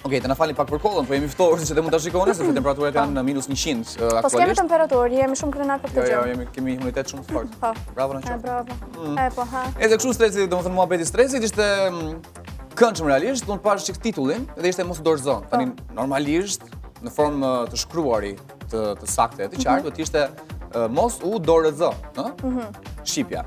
Okej, të na falni pak për kollën, po jemi ftohur siç e mund ta shikoni, sepse temperaturat janë -100 aktualisht. Po s'kemi temperaturë, jemi shumë krenar për këtë gjë. Jo, kemi imunitet shumë të fortë. Po. Bravo na qoftë. Bravo. Po ha. Edhe kështu stresi, domethënë muhabeti stresit ishte këndshëm realisht, do të pash çik titullin dhe ishte mos dorëzon. Tani normalisht në formë të shkruari të saktë, të qartë, do të ishte mos u dorëzo, ëh? Shqipja.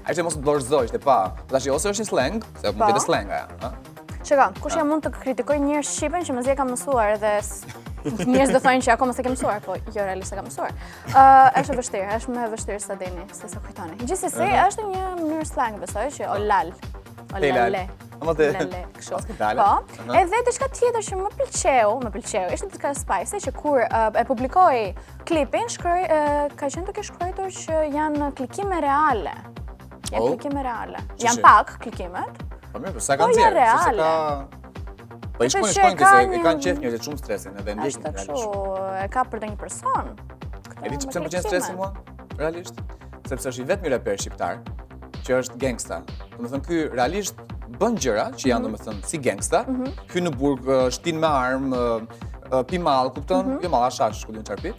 Ai ishte mos u dorëzo, ishte pa. Tash ose është një slang, se mund të jetë slang ajo, ëh? Shika, kush jam mund të kritikoj njerëz shqipen që mezi e kam mësuar edhe njerëz do thonë që akoma s'e kam mësuar, po jo realisht e kam mësuar. Është vështirë, është më e vështirë se dini, se sa kujtoni. Gjithsesi, është një mënyrë slang, besoj që o lal. O lale. Lale, kështu. Po. Edhe diçka tjetër që më pëlqeu, ishte diçka spicy që kur e publikoi klipin, ka qenë duke shkruar që janë klikime reale. Janë klikime reale. Janë pak klikimet. Po mirë, sa kanë nxjerrë, se ka. Po i shkojnë këse e kanë qef njerëzit shumë stresin edhe ndjekin realisht. Është kështu, e ka për ndonjë person. E di pse më pëlqen stresi mua? Realisht, sepse është i vetmi raper shqiptar që është gangsta. Domethënë ky realisht bën gjëra që janë domethënë si gangsta, hyn në burg, shtin me armë, pi mall, kupton? Jo mall, ashash, ku diun çfarë pi.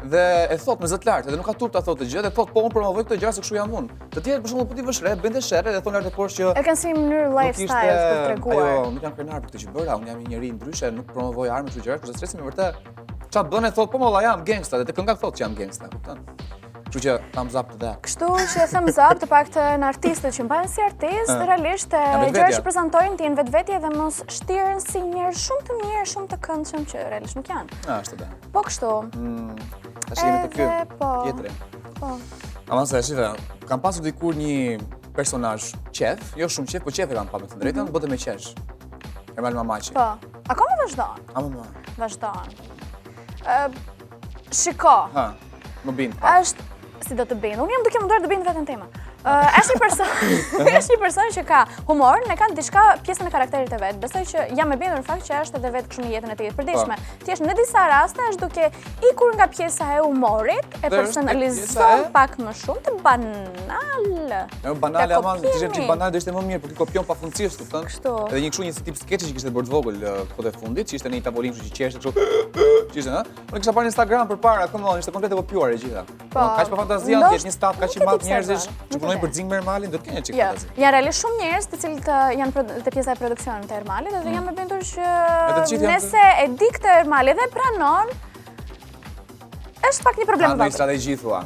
Dhe e thot me zë të lartë, edhe nuk ka turp ta thotë gjë, dhe thot po unë promovoj këtë gjë se kështu jam unë. Të tjerë për shembull po ti vësh re, bënte sherrë dhe thonë atë poshtë që e kanë si mënyrë lifestyle për treguar. Jo, nuk jam krenar për këtë që bëra, unë jam një njerëz ndryshe, nuk promovoj armë këto gjëra, kurse stresi më vërtet. Çfarë bën e thot po molla jam gangsta, dhe te kënga thot që jam gangsta, kupton? Kështu që thumbs up to that. Kështu që thumbs up të paktën artistët që mbajnë si artist, realisht gjëra që prezantojnë të jenë vetvetje dhe mos shtiren si njerëz shumë të mirë, shumë të këndshëm që realisht nuk janë. Ashtu da. Po kështu. Tash jemi të ky tjetri. Po. Ama se shive, kam pasur dikur një personazh qef, jo shumë qef, po qef e kam pa me të drejtën, bote me qesh. Ermal Mamaçi. Po. Akoma vazhdon. Ama. Vazhdon. Shiko. Ha. Më bind. Është si do të bind. Unë jam duke munduar të bind veten tema. Është një person që ka humor, ne kanë diçka pjesën e karakterit të vet. Besoj që jam e bindur në fakt që është edhe vetë kështu në jetën e tij të përditshme. Thjesht në disa raste është duke ikur nga pjesa e humorit, e personalizon pak më shumë të banal. Jo banale ama, ti je banal do ishte më mirë, por ti kopjon pafundësisht, kupton? Edhe një kështu një tip skeçi që kishte bërë të vogël kohë të fundit, që ishte në një tavolinë kështu që qeshte kështu. Ishte, ha? Unë kisha parë në Instagram përpara, come ishte komplet e kopjuar e gjitha. Kaq pa fantazia, ti je një staf kaq i madh njerëzish që punojnë për Xing me Ermalin, do të kenë çik fantazi. Janë realisht shumë njerëz të cilët janë te pjesa e produksionit të Ermalit dhe jam e bindur që nëse e di këtë Ermali dhe pranon, është pak një problem. Ka një strategji thua.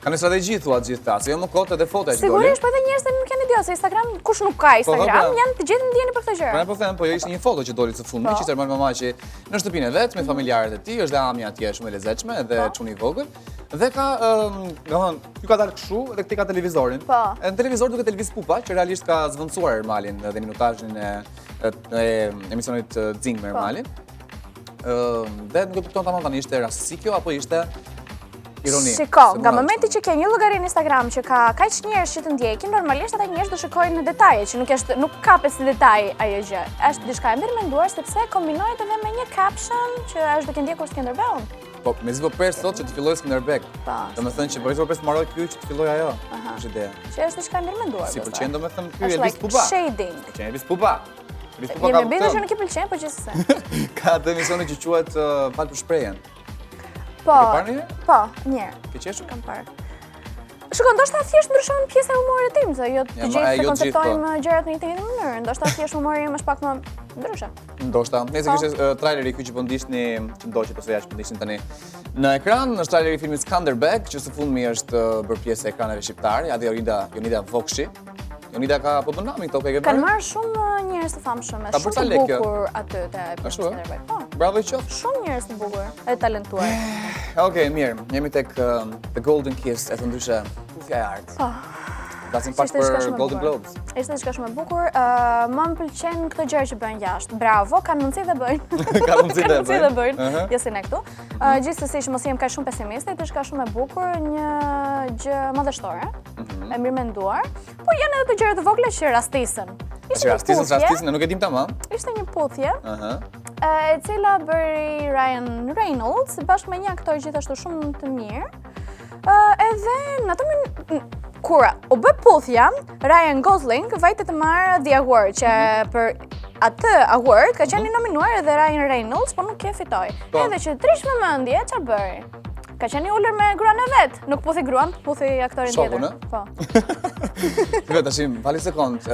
Ka një strategji thua gjithta, se jo më kot edhe foto që dolin. Sigurisht, po edhe njerëzit nuk janë idiotë, se Instagram kush nuk ka Instagram, janë të gjithë ndjeni për këtë gjë. Po them, po jo ishte një foto që doli së fundmi, që ishte Ermal Mamaçi në shtëpinë vet me familjarët e tij, është dhe amja atje shumë e lezetshme edhe çuni i vogël. Dhe ka, domethënë, ky ka dalë kështu dhe këtij ka televizorin. Në televizor duket Elvis Pupa, që realisht ka zvendësuar Ermalin dhe minutazhin e emisionit Xing me Ermalin. Dhe nuk e kupton tamam tani ishte rastësi kjo apo ishte ironi. Shiko, nga momenti që ke një llogari në Instagram që ka kaq njerëz që të ndjekin, normalisht ata njerëz do shikojnë në detaje, që nuk kapet si detaj ajo gjë. Është diçka e mirë menduar sepse kombinohet edhe me një caption që është duke ndjekur Skënderbeun. Po, me zi pres sot që të filloj Skënderbek. Domethënë që po pres të mbaroj ky që të filloj ajo. Është ideja. Që është diçka e mirë menduar. Si pëlqen domethënë ky Elvis Pupa. Shading. Pëlqen Elvis Pupa. Jemi bindur që nuk i pëlqen, po gjithsesi. Ka atë emisioni që quhet Fal për shprehjen. Po. Ke parë një? Po, një. Ke qeshur? Kam parë. Shiko, ndoshta thjesht ndryshon pjesa e humorit tim, se jo të gjithë konceptojmë gjërat në një të njëjtën mënyrë. Ndoshta thjesht humori im është pak më ndryshe. Ndoshta. Nëse kishte traileri ky që po ndiqni, që ndoqet ose jashtë po ndiqni tani në ekran, është traileri i filmit Skënderbek, që së fundmi është bërë pjesë e ekraneve shqiptare, ja dhe Jonida Vokshi. Jonida ka po bën namin këto ke bërë. Kanë marrë shumë njerëz të famshëm, shumë të bukur aty te Skënderbek. Po. Bravo i qoftë. Shumë njerëz të bukur, e talentuar. Okej, mirë. Jemi tek The Golden Kiss, e ndryshe puthja e artë. Po. Dasim pak për Golden Globes. Ishte diçka shumë e bukur. Më pëlqen këto gjëra që bëjnë jashtë. Bravo, kanë mundësi dhe bëjnë. Kanë mundësi dhe bëjnë. Jo si ne këtu. Gjithsesi që mos jem kaq shumë pesimiste, diçka shumë e bukur, një gjë madhështore, e mirë menduar. Po janë edhe të gjëra të vogla që rastisen. Rastisen, nuk e dim tamam. Ishte një puthje. E cila bëri Ryan Reynolds bashkë me një aktor gjithashtu shumë të mirë. Edhe në atë kur u bë puthja, Ryan Gosling vajte të marrë The Award që për atë award ka qenë nominuar edhe Ryan Reynolds, por nuk e fitoi. Edhe që trish me mendje, çfarë bëri? Ka qenë ulur me gruan e vet, nuk puthi gruan, puthi aktorin tjetër. Po. Vetë tashim, pali sekond.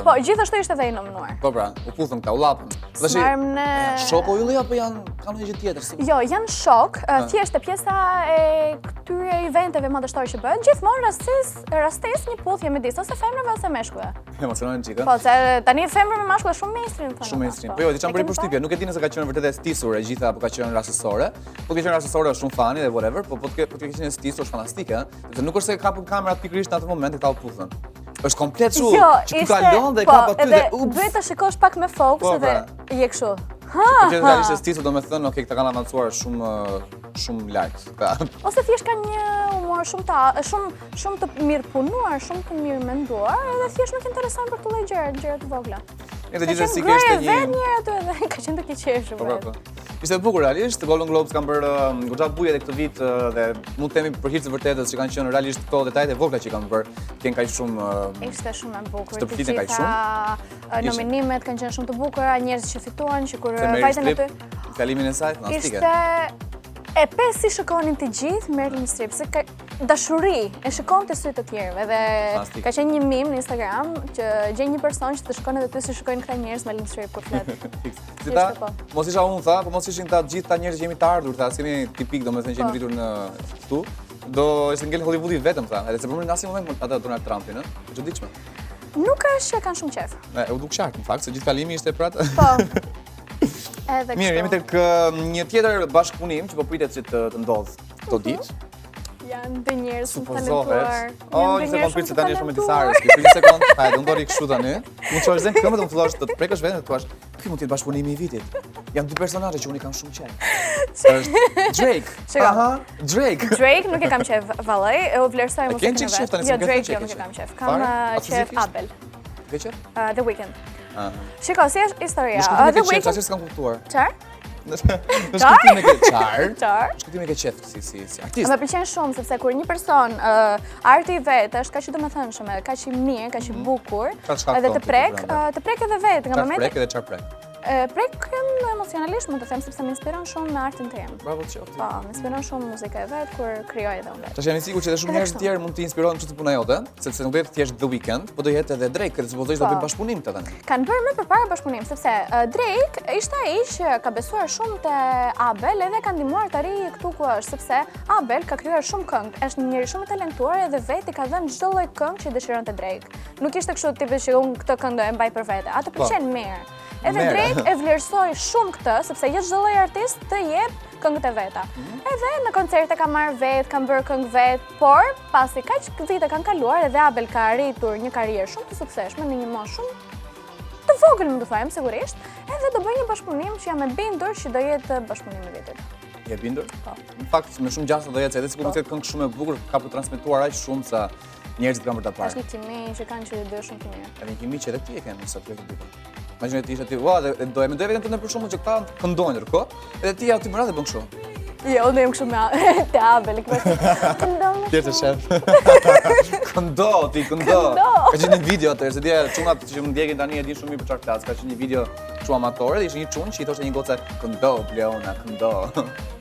Po, gjithashtu ishte edhe i nominuar. Po pra, u puthën këta, u lapën. Smarëm në... Shoko ylli apo kanë një gjë tjetër? Jo, janë shok, thjesht e pjesa e këtyre eventeve madhështore që bëhen, gjithmonë rastis një puthje midis ose femrave ose meshkujve. Emocionojnë çika. Po, se tani femra me mashkull shumë mainstream. Shumë mainstream. Po jo, ti çam bëri përshtypje, nuk e di nëse ka qenë vërtet e stisur e gjitha apo ka qenë rastësore. Po ka qenë rastësore është shumë fani dhe whatever, po të keqen stisur është fantastike, sepse nuk është se kapën kamerat pikërisht në atë moment e ta u puthën. Është komplet kështu. Jo, që kalon dhe kap aty dhe ups. Duhet ta shikosh pak me fokus edhe je kështu. Po që realisht stisur do të thënë, okay, këta kanë avancuar shumë lart. Ose thjesht kanë një humor shumë të mirë punuar, shumë të mirë menduar, edhe thjesht nuk intereson për këtë gjëra të vogla. Edhe gjithsesi që ishte një aty edhe ka qenë të keqeshur. Ishte bukur realisht, Golden Globes kanë bërë goxha buje edhe këtë vit dhe mund të themi për hir të vërtetës që kanë qenë realisht këto detajet e vogla që kanë bërë, kanë kaq shumë ishte shumë e bukur. Të flitë kaq shumë. Nominimet kanë qenë shumë të bukura, njerëz që fituan, që kur vajtën aty. Kalimin e saj, fantastike. Ishte e pesë si shikonin të gjithë Meryl Streep, se ka dashuri, e shikon të sy të tjerëve dhe ka qenë një meme në Instagram që gjen një person që të shikon edhe ty si shikojnë këta njerëz Meryl Streep kur flet. Si ta, mos isha unë tha, po mos ishin ta gjithë ta njerëz që jemi të ardhur, tha, si jemi tipik, domethënë që jemi rritur në këtu, do ishte ngel Hollywoodi vetëm tha, edhe se për në asnjë moment ata Donald Trumpin, ë, e çuditshme. Nuk është që kanë shumë qef. U duk qartë, në fakt, se gjithë kalimi ishte pratë. Po. Mirë, jemi tek një tjetër bashkëpunim që po pritet që të ndodh këto ditë. Janë dhe njerëz shumë talentuar. Një sekond pritë se tani është momenti i Sarës. Një sekond, hajde, do ndori kështu tani. Mund të çosh zën këmbë, do të fillosh të prekësh veten dhe të thuash, "Ky mund të jetë bashkëpunimi i vitit." Janë dy personazhe që unë kam shumë qejf. Është Drake. Aha, Drake. Drake nuk e kam qejf vallai, e u vlerësoj muzikën e vet. Jo, Drake jo nuk e kam qejf. Kam qejf Abel. Veçë? The Weeknd. Shiko, si është historia? The Weeknd. Sa s'kam kuptuar. Çfarë? Në shkëtime ke qarë, Qarë? shkëtime ke qef si artist. Më pëlqen shumë, sepse kur një person, arti i vetë është kaq i domethënshëm, kaq i mirë, kaq i bukur, edhe të prek edhe vetë, nga momenti... Çfarë prek edhe çfarë prek? Prekem emocionalisht, mund të them, sepse më inspiron shumë në artin tim. Bravo të qoftë. Po, më inspiron shumë muzika e vet kur krijoj edhe unë. Tash jam i sigurt që edhe shumë njerëz të tjerë mund të inspirohen kështu puna jote, sepse nuk do jetë thjesht The Weeknd, por do jetë edhe Drake, që supozoj do bëjnë bashkëpunim këtë tani. Kanë bërë më përpara bashkëpunim, sepse Drake ishte ai që ka besuar shumë te Abel edhe ka ndihmuar të arrijë këtu ku është, sepse Abel ka krijuar shumë këngë, është një njerëz shumë i talentuar edhe vetë i ka dhënë çdo lloj këngë që dëshironte Drake. Nuk ishte kështu tipi që unë këtë këngë do e mbaj për vete, atë pëlqen mirë. Edhe Drake e vlerësoi shumë këtë, sepse jo çdo lloj artist të jep këngët e veta. Edhe në koncerte ka marrë vetë, kanë bërë këngë vetë, por pasi kaq vite kanë kaluar edhe Abel ka arritur një karrierë shumë të suksesshme në një moshë shumë të vogël, më të them sigurisht, edhe do bëj një bashkëpunim që jam e bindur që do jetë bashkëpunimi i vitit. Je bindur? Po. Në fakt, me shumë gjasa do jetë, edhe sikur të ketë këngë shumë e bukur, ka për transmetuar aq shumë sa njerëzit kanë për ta parë. Është një kimi që kanë që dy shumë të mirë. Edhe një kimi që edhe ti e ke sa të bëj. Imagjino ti ishe ti, ua, do e mendoj vetëm të për shkakun që këta këndojnë ndërkohë, edhe ti aty më radhë bën kështu. Jo, unë jam kështu me te Abel, këndon. Tjetër shef. Këndo, ti këndo. Ka qenë një video atë, se dia çunat që më ndjekin tani e din shumë mirë për çfarë flas. Ka qenë një video kështu amator dhe ishte një çun që i thoshte një gocë këndo, Leona, këndo.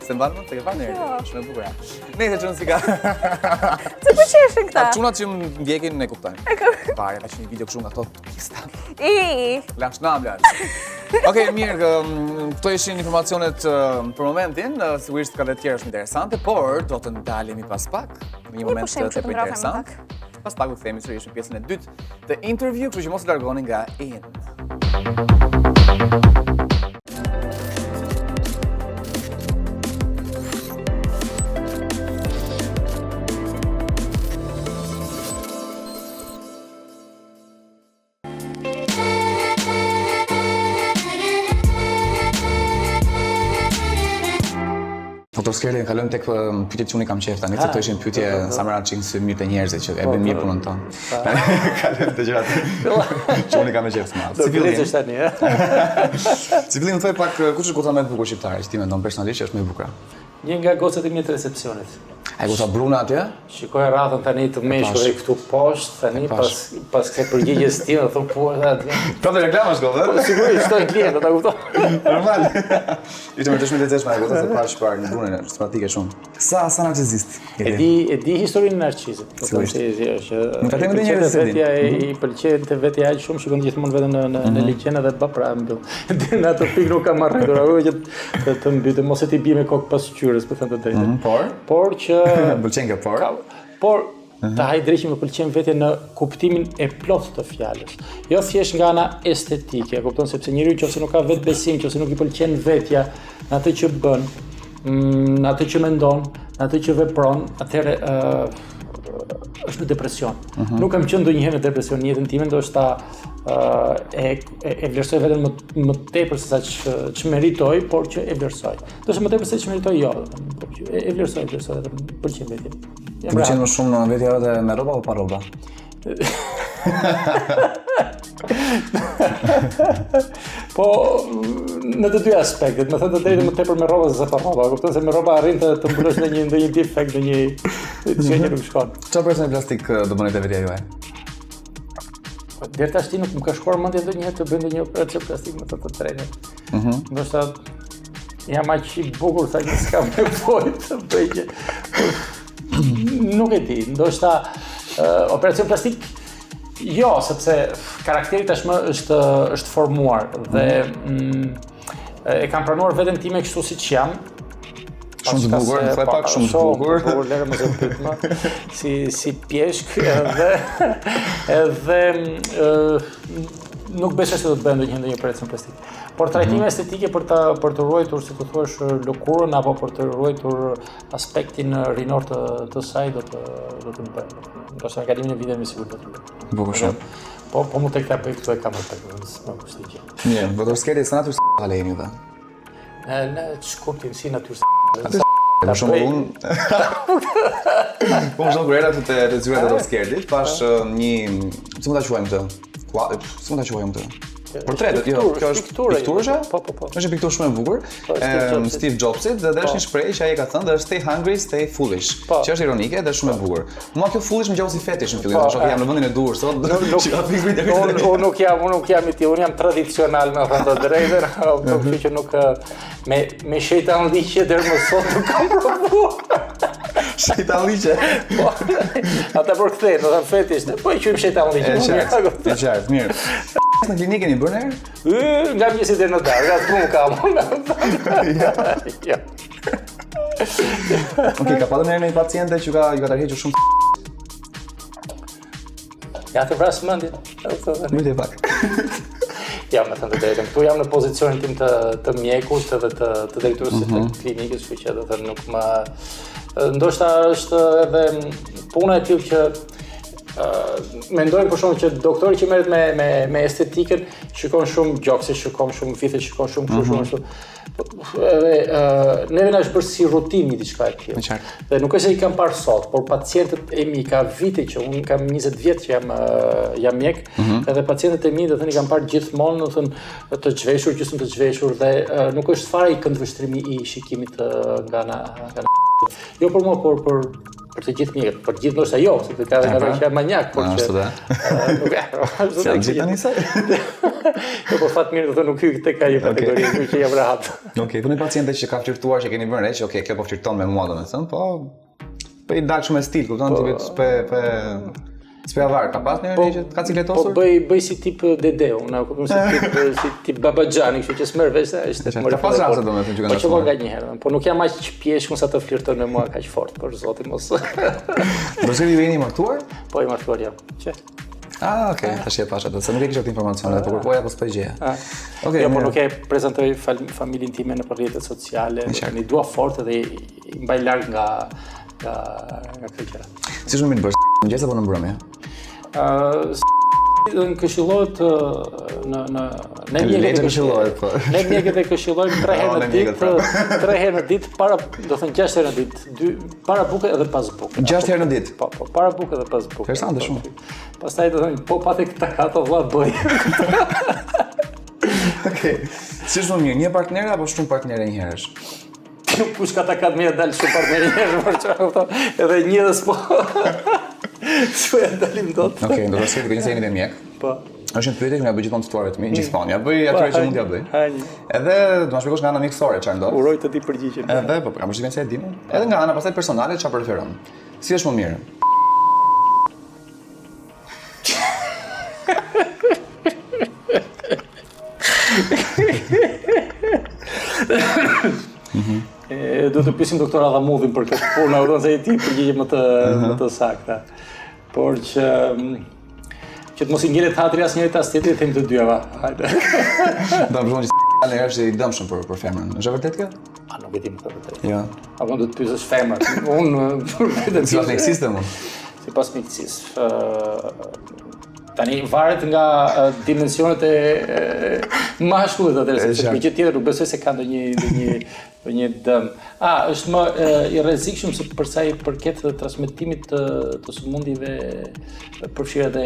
Se mban më të ke parë ne, shumë e bukur. Nëse çun si ka. Të pëlqeshin këta. Çunat që më ndjekin ne kuptojnë. Vaje, ka qenë një video kështu nga ato turista. Lash namlar. Okej, mirë, këto ishin informacionet për momentin, sigurisht ka dhe tjera shumë interesante, por do të ndalemi pas pak, në një moment të tepër interesant. Pas pak u themi sërish në pjesën e dytë të interview, kështu që mos të largoni nga In. Doktor Skerli, kalojmë tek pyetjet që unë kam qejf tani, se këto ishin pyetje sa më radhë se mirë të njerëzit që e bën mirë punën tonë. Kalojmë te gjërat që unë kam qejf më. Si fillim tani, Si fillim thoj pak kush është goca më e bukur shqiptare që ti mendon personalisht që është më e bukur? Një nga gocat e mia të recepcionit. A ku tha Bruna atje? Shikoj radhën tani të meshkujve këtu poshtë, tani pas kësaj përgjigjes time, thonë po atë. Ka të reklama shkollë, Po sigurisht shtojnë klientët, ta kupton. Normal. Ishte më të shumë lezetshme ajo, se pash parë në Brunën, simpatike shumë. Sa narcisist. E di historinë e narcisit. Nuk ka temë të njerëz se vetja i pëlqen të vetja aq shumë, shikon gjithmonë vetëm në liçen edhe pra mbyll. Dhe në ato pikë nuk kam arritur, ajo që të mbytë mos e ti bie me kokë pas qyrës, për thënë të drejtën. Por që pëlqen kjo por ta haj drejtë më pëlqen vetja në kuptimin e plotë të fjalës. Jo thjesht nga ana estetike, kupton, sepse njeriu nëse nuk ka vetbesim, nëse nuk i pëlqen vetja në atë që bën, në atë që mendon, në atë që vepron, atëherë është në depresion. Nuk kam qenë ndonjëherë në depresion në jetën time, ndoshta e vlerësoj veten më tepër se sa që meritoj, por që e vlerësoj. Ndoshta më tepër se që meritoj jo, e vlerësoj, pëlqen vetja. Pëlqen më shumë në vetja edhe me rroba apo pa rroba? Po në të dy aspektet, me thënë të drejtë më tepër me rroba se pa rroba, kupton se me rroba arrin të mbulosh në një defekt, në një që nuk shkon. Çfarë person plastik do bëni te vetja juaj? Deri tash nuk më ka shkuar mendja ndonjëherë të bëj ndonjë operacion plastik me të trenin. Ndoshta jam aq i bukur sa që s'kam nevojë të bëj gjë. Nuk e di, ndoshta operacion plastik jo, sepse karakteri tashmë është formuar dhe e kam pranuar veten time kështu siç jam. Shumë të bukur, më thaj pak shumë të bukur. Shumë lere më zë pyet më, si pjeshk edhe nuk besoj se do të bëjmë ndonjë operacion plastik. Por trajtime estetike për të ruajtur, si të thuash, lëkurën apo për të ruajtur aspektin rinor të saj do të bëjmë. Ndoshta në kalimin e viteve me siguri do të bëjmë. Bukur shumë. Po më tek ta bëj këtu e kam më kushti gjë. Mirë, votoskeli sa natyrë haleni juve. Në shkurtim si natyrë. Për shumë unë... Po më shumë kërera të zyrat e votoskerdit, pash një... Si më ta quajmë të? Si më ta quajmë të? Portretet, jo, kjo është pikturësha? Po. Është pikturë shumë e bukur, Steve Jobsit, dhe është një shprehje që ai ka thënë, dhe është stay hungry, stay foolish, që është ironike dhe shumë e bukur. Mua kjo foolish më gjau si fetish në fillim, thoshë jam në vendin e duhur sot, që ka fikë deri te. Unë nuk jam i tillë, unë jam tradicional me thënë të drejtën, kështu që nuk me shejtan liqe deri më sot nuk kam provuar. Shejtan liqe? Po, ata për kthejnë, do të thënë fetish, po e quajmë shejtan liqe. E qartë, mirë. Në klinikë keni bërë herë? Nga mjesi deri në darkë, atë punë kam. Ja. Okej, ka pasur një paciente që ka tërhequr shumë. Ja të vras mendjen. Mirë pak. Ja, me thënë të drejtën, këtu jam në pozicionin tim të mjekut edhe të drejtuesit të klinikës, kështu që do të thënë nuk më... Ndoshta është edhe puna e tillë që mendojmë për shkak që doktori që merret me estetikën shikon shumë gjokse, shikon shumë vite, shikon shumë kështu. Edhe neve na është bërë si rutinë diçka e tillë. Dhe nuk është se i kam parë sot, por pacientët e mi ka vite që unë kam 20 vjet që jam mjek, edhe pacientët e mi do thënë i kam parë gjithmonë, do thënë të zhveshur, gjysmë të zhveshur dhe nuk është fare i këndvështrimi i shikimit nga ana. Jo për mua, por për të gjithë mjekët, për gjithë ndoshta jo, sepse ka edhe që jam manjak, por që nuk e. Si gjithë tani sa? Jo, por fat mirë do të nuk hyj tek ajo kategori, kështu që jam rehat. Okej, po një paciente që ka flirtuar që keni bërë, që okej, kjo po flirton me mua domethënë, po i dal shumë me stil, kupton, ti vetë s'pe avar, ka pas një që ka cikletosur? Po bëj si tip Dedeu, na kupton si tip Babaxhani, kështu që s'merr vesh se është ka pas raste domethënë që kanë. Po çfarë nganjëherë, po nuk jam aq pjeshkun sa të flirton me mua kaq fort, për zotin mos. Do të jeni martuar? Po i martuar jam. Çe. Okej, tash e pash atë, se nuk e kisha këtë informacion, po kërkoja apo s'po gjeja. Okej, jo, po nuk e prezantoj familjen time në rrjetet sociale, një dua fort dhe i mbaj larg nga këto gjëra. Si shumë mirë bësh, mëngjes apo në mbrëmje? Në këshillohet ne mjekët e këshillojmë 3 herë në ditë, 3 herë në ditë para, do thënë 6 herë në ditë, para buke edhe pas buke. 6 herë në ditë. Po, para buke edhe pas buke. Interesante shumë. Pastaj do thënë po patë këta kato vlla bëj. Okej. Si është më mirë, një partner apo shumë partnerë një herësh? Push ka ta 4.000 dalë shumë partneri njerëz, por çfarë kupton? Edhe një dhe s'po. S'po ja dalim dot. Okej, do të thotë që jeni dhe mjek. Po. Është një pyetje që na bëj gjithmonë të ftuarve të mi, gjithmonë. Ja bëj atë që mund t'ja bëj. Edhe do ta shpjegosh nga ana mjekësore çfarë ndodh. Uroj të di përgjigjen. Edhe po, kam përshtypjen se e di. Edhe nga ana pastaj personale çfarë preferon. Si është më mirë? Do të pyesim doktor Adhamudhin për këtë punë, do të thënë se ti përgjigje më të sakta. Por që të mos i ngjelet hatri asnjërit as tjetrit, them të dyava. Hajde. Do të thonë që është i dëmshëm për femrën. Është vërtet kjo? A nuk e di më të vërtet. Jo. Apo do të pyesësh femrën. Unë sipas mjekësisë më. Sipas mjekësisë. Tani varet nga dimensionet e mashkullit atë, sepse për gjë tjetër nuk besoj se ka ndonjë dëm. Është më i rrezikshëm se për sa i përket transmetimit të sëmundjeve përfshirë edhe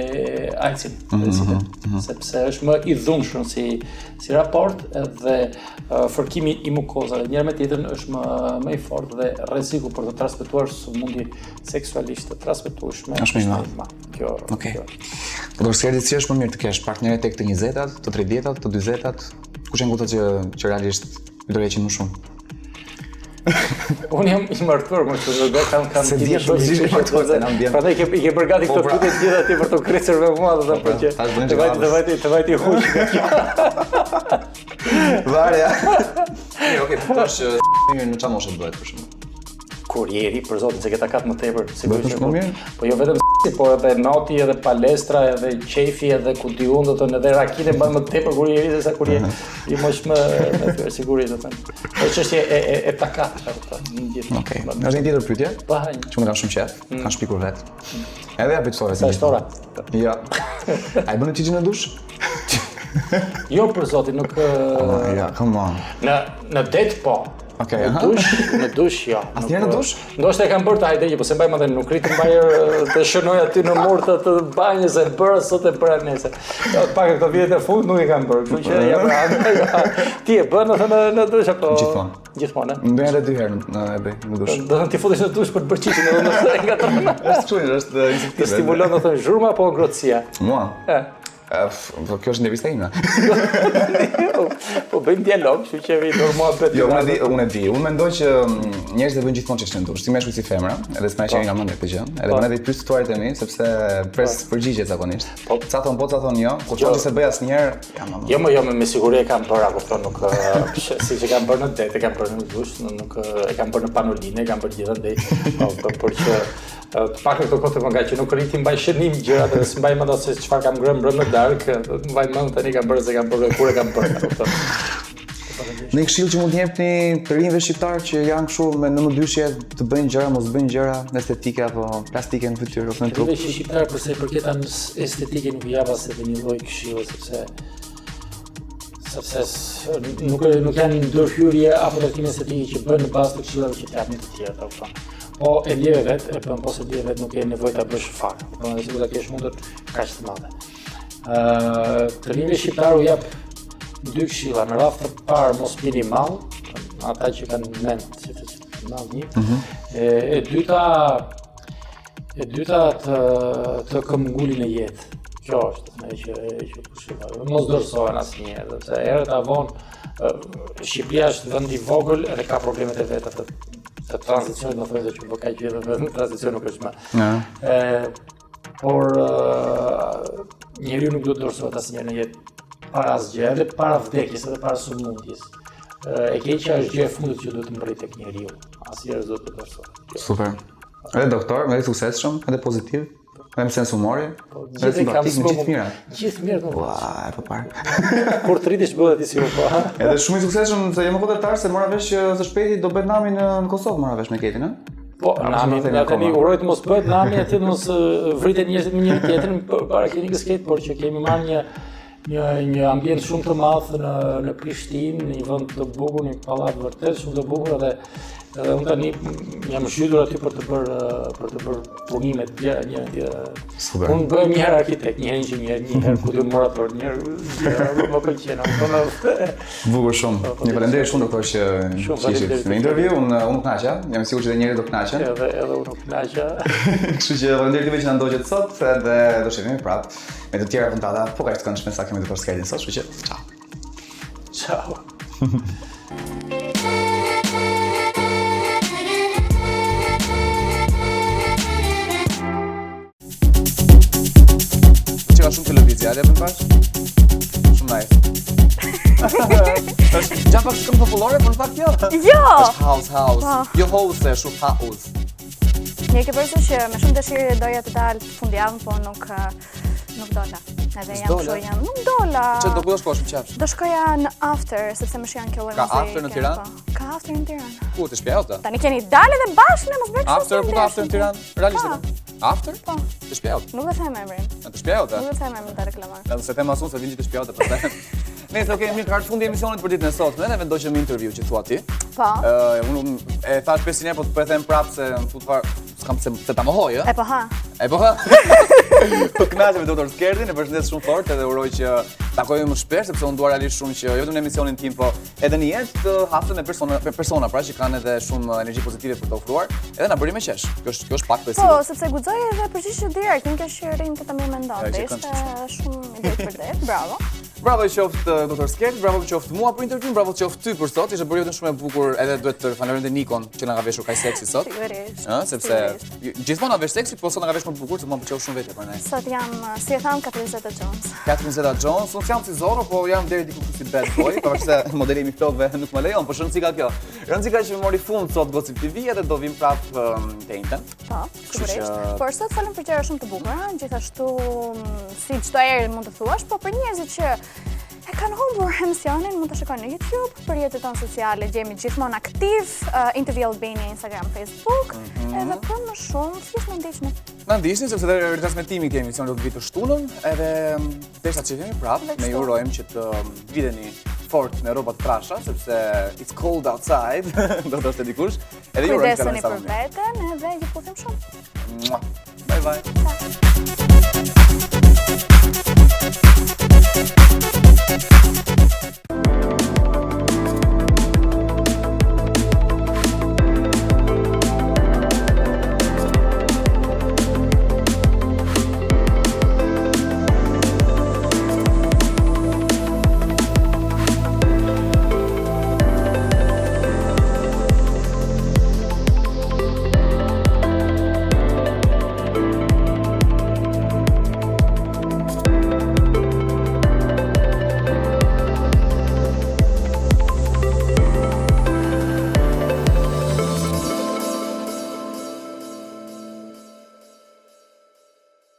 AIDS-in, sepse është më i dhunshëm si raport dhe fërkimi i mukozave. Njëra me tjetrën është më i fortë dhe rreziku për të transmetuar sëmundje seksualisht të transmetueshme është më i madh. Kjo. Okej. Do të thotë si është më mirë të kesh partnere tek të 20-tat, të 30-tat, të 40-tat? Kush e ngutet që realisht i dorëheqin më shumë? Unë jam i martuar, më shumë kam se di ashtu si i martuar se nam vjen. Prandaj i ke bërë gati këtë pyetje të gjitha ti për të krecur me mua, do të thotë që të vajti huq. Varja. Okej, po tash në çfarë moshe bëhet për shembull? Kurrieri, për zotin, se këta katë më tepër, sigurisht. Më mirë? Po jo vetëm por edhe noti, edhe palestra, edhe qefi, edhe ku di unë, do të thonë edhe rakine bën më tepër kurrieri se sa kurrieri i mosh më sigurisht, do të thënë. Është çështje e takat, do të thonë, gjithë. Okej. Është një tjetër pyetje? Po hajde. Që më kanë shumë qef, kanë shpikur vet. Edhe ja bëjtore Sa shtora? Ja. Ai bën çiçin në dush? Jo për zotin, nuk Ja, come on. Në det po. Okej, Në dush jo. Asnjëherë në dush? Ndoshta e kam bërë të hajde, po se mbaj më nuk rrit të mbaj të shënoj aty në murë të banjës e bëra sot e bëra nesër. Pak këto vite e fundit nuk e kam bërë, kështu që ja ti e bën në dush apo gjithmonë? Ndonjëherë edhe 2 herë e bëj në dush. Do të ti futesh në dush për të bërë çiçin edhe nëse nga të Është kështu, është instinktive. Të stimulon, do të thënë, zhurma apo ngrohtësia? Mua? Po kjo është nevista ime. Po bëjmë dialog, kështu që vi normal bëhet. Jo, unë e di. Unë mendoj që njerëzit e bëjnë gjithmonë çështën dush, si meshkuj si femra, edhe s'na qenë nga mendja këtë gjë. Edhe unë edhe i pyet ftuarit e mi sepse pres përgjigje zakonisht. Ca thon po, ca thon jo, por çfarë se bëj asnjëherë, Jo, me siguri e kam bërë, kupton, nuk siç e kam bërë në det, e kam bërë në dush, nuk e kam bërë në panoline, e kam bërë gjithandej. Por që të pak këto kohë nga që nuk rriti mbaj shënim gjërat dhe s'mbaj mend se çfarë kam ngrënë brenda darkë, mbaj mend tani kam bërë se kam bërë kur e kam bërë, kupton. Në këshill që mund të jepni të rinjve shqiptar që janë kështu me nëmëdyshje të bëjnë gjëra, mos bëjnë gjëra estetike apo plastike në fytyrë ose në trup. Rinjve shqiptar përsa i përket anës estetike nuk jap as edhe një lloj këshilli sepse nuk janë ndërhyrje apo ndërtime estetike që bën në bazë të këshillave që t'japin të tjerë, kupton. Po e ndjeve vetë, po se ndjeve vetë nuk e nevojë ta bësh fare. Po ne sigurisht ta kesh mundur kaq të madhe. Të rinjve shqiptar u jap 2 këshilla, në radhë të parë mos pini mall, ata që kanë mend që të mall një. E dyta të këmbgulin e jetë. Kjo është që këshilla. Mos dorëzohen asnjëherë, sepse herët avon Shqipëria është vend i vogël dhe ka problemet e veta të tranzicionit, do thojë që po ka gjë në tranzicion nuk është më. Por njeriu nuk duhet të dorëzohet asnjëherë në jetë para asgjë, edhe para vdekjes, edhe para sëmundjes. E keqja është gjë e fundit që duhet të mbërrit tek njeriu. Asnjëherë s'do të dorëzohet. Super. Edhe doktor, edhe suksesshëm, edhe pozitiv. Edhe në sens humori, edhe simpatik, në gjithë mira. Gjithë mirë nuk. Ua, e po parë. Kur të rritesh bëhet ti si u po. Edhe shumë i suksesshëm se jam kodetar se mora vesh që së shpejti do bëhet nami në Kosovë, mora vesh me Ketin, a? Po, nami, tani uroj të mos bëhet nami aty mos vriten njerëzit me njëri tjetrin para klinikës Ket, por që kemi marrë një ambient shumë të madh në Prishtinë, një vend të bukur, një pallat vërtet shumë të bukur dhe Edhe unë tani jam shqytur aty për të bërë punimet. Unë bëhem një herë arkitekt, një herë inxhinier, një herë kujtimorator, një herë më pëlqen. Bukur shumë. Një faleminderit shumë doktor që ishit në intervju. Unë kënaqa, jam sigurt që edhe njerëzit do kënaqen. Edhe unë kënaqa. Kështu që faleminderit juve që na ndoqët sot edhe do shihemi prapë me të tjera puntata, po kaq të këndshme sa kemi të për sketin sot, kështu që ciao. Ciao. Ka shumë televizja, a më pash? Shumë nice. Është gjatë pak shumë popullore, por në fakt jo. Jo! Është house. Jo house, shumë house. Një ke përsu që me shumë dëshirë doja të dalë fundjavën, po nuk dola. Edhe nuk dola. Që do ku do shkosh, më qafsh? Do shkoja në after, sepse më shijan kjo lloj muzike. Ka after në Tiranë? Ka after në Tiranë. Ku të shpjell ta? Tani keni dalë edhe bashkë në mos bëj kështu. After, ku ka after në Tiranë? Realisht. After? Po. Të shpjell. Nuk do them emrin. Të shpjell ta? Nuk do them emrin ta reklamoj. Edhe se them asun se vin që të shpjell ta pastaj. Nëse okay, mirë, ka fundi emisionit për ditën e sotme, ne vendoqëm intervju që thua ti. Po. Unë e thash 500 herë, po të them prapë se në fund fare s'kam se ta mohoj, ë? E po ha. Po kënaqem me doktor Skerdin, e përshëndes shumë fort edhe uroj që takojmë më shpesh sepse unë dua realisht shumë që jo vetëm në emisionin tim, po edhe në jetë të hapur me persona pra që kanë edhe shumë energji pozitive për të ofruar, edhe na bëri me qesh. Kjo është pak besim. Po, sepse guxoj edhe përgjigje direkt, nuk është që rrin të mirë mendonte. Ishte shumë ide për det. Bravo. Bravo qoftë doktor Skerd, bravo qoftë mua për intervjuin, bravo qoftë ty për sot. Ishte bërë vetëm shumë e bukur, edhe duhet të falenderojmë Nikon që na ka veshur kaq seksi sot. Sigurisht. Sepse gjithmonë na vesh seksi, po sot na ka vesh më bukur, se më pëlqeu shumë vete për ne. Sot jam, si e tham, Catherine Zeta-Jones. Catherine Zeta-Jones, unë jam si Zorro, po jam deri diku si bad boy, pavarësisht se modeli mi flokëve nuk më lejon, po rëndësika kjo. Rëndësika që mori fund sot Gossip TV edhe do vim prapë te Inten. Po, sigurisht. Por sot falem për gjëra shumë të bukura, gjithashtu si çdo herë mund të thuash, po për njerëzit që e kanë humbur emisionin, mund të shikojnë në YouTube, për rrjetet tonë sociale gjemi gjithmonë aktiv, Interview Albania, Instagram, Facebook, edhe për më shumë, thjesht na ndiqni. Na ndiqni sepse edhe ritransmetimi i emisionit do të vijë të shtunën, edhe derisa të jemi prapë, ne ju urojmë që të vidheni fort me rroba të trasha, sepse it's cold outside, do të thotë dikush, edhe ju urojmë kujdeseni për veten, edhe ju puthim shumë. Bye bye. Ciao.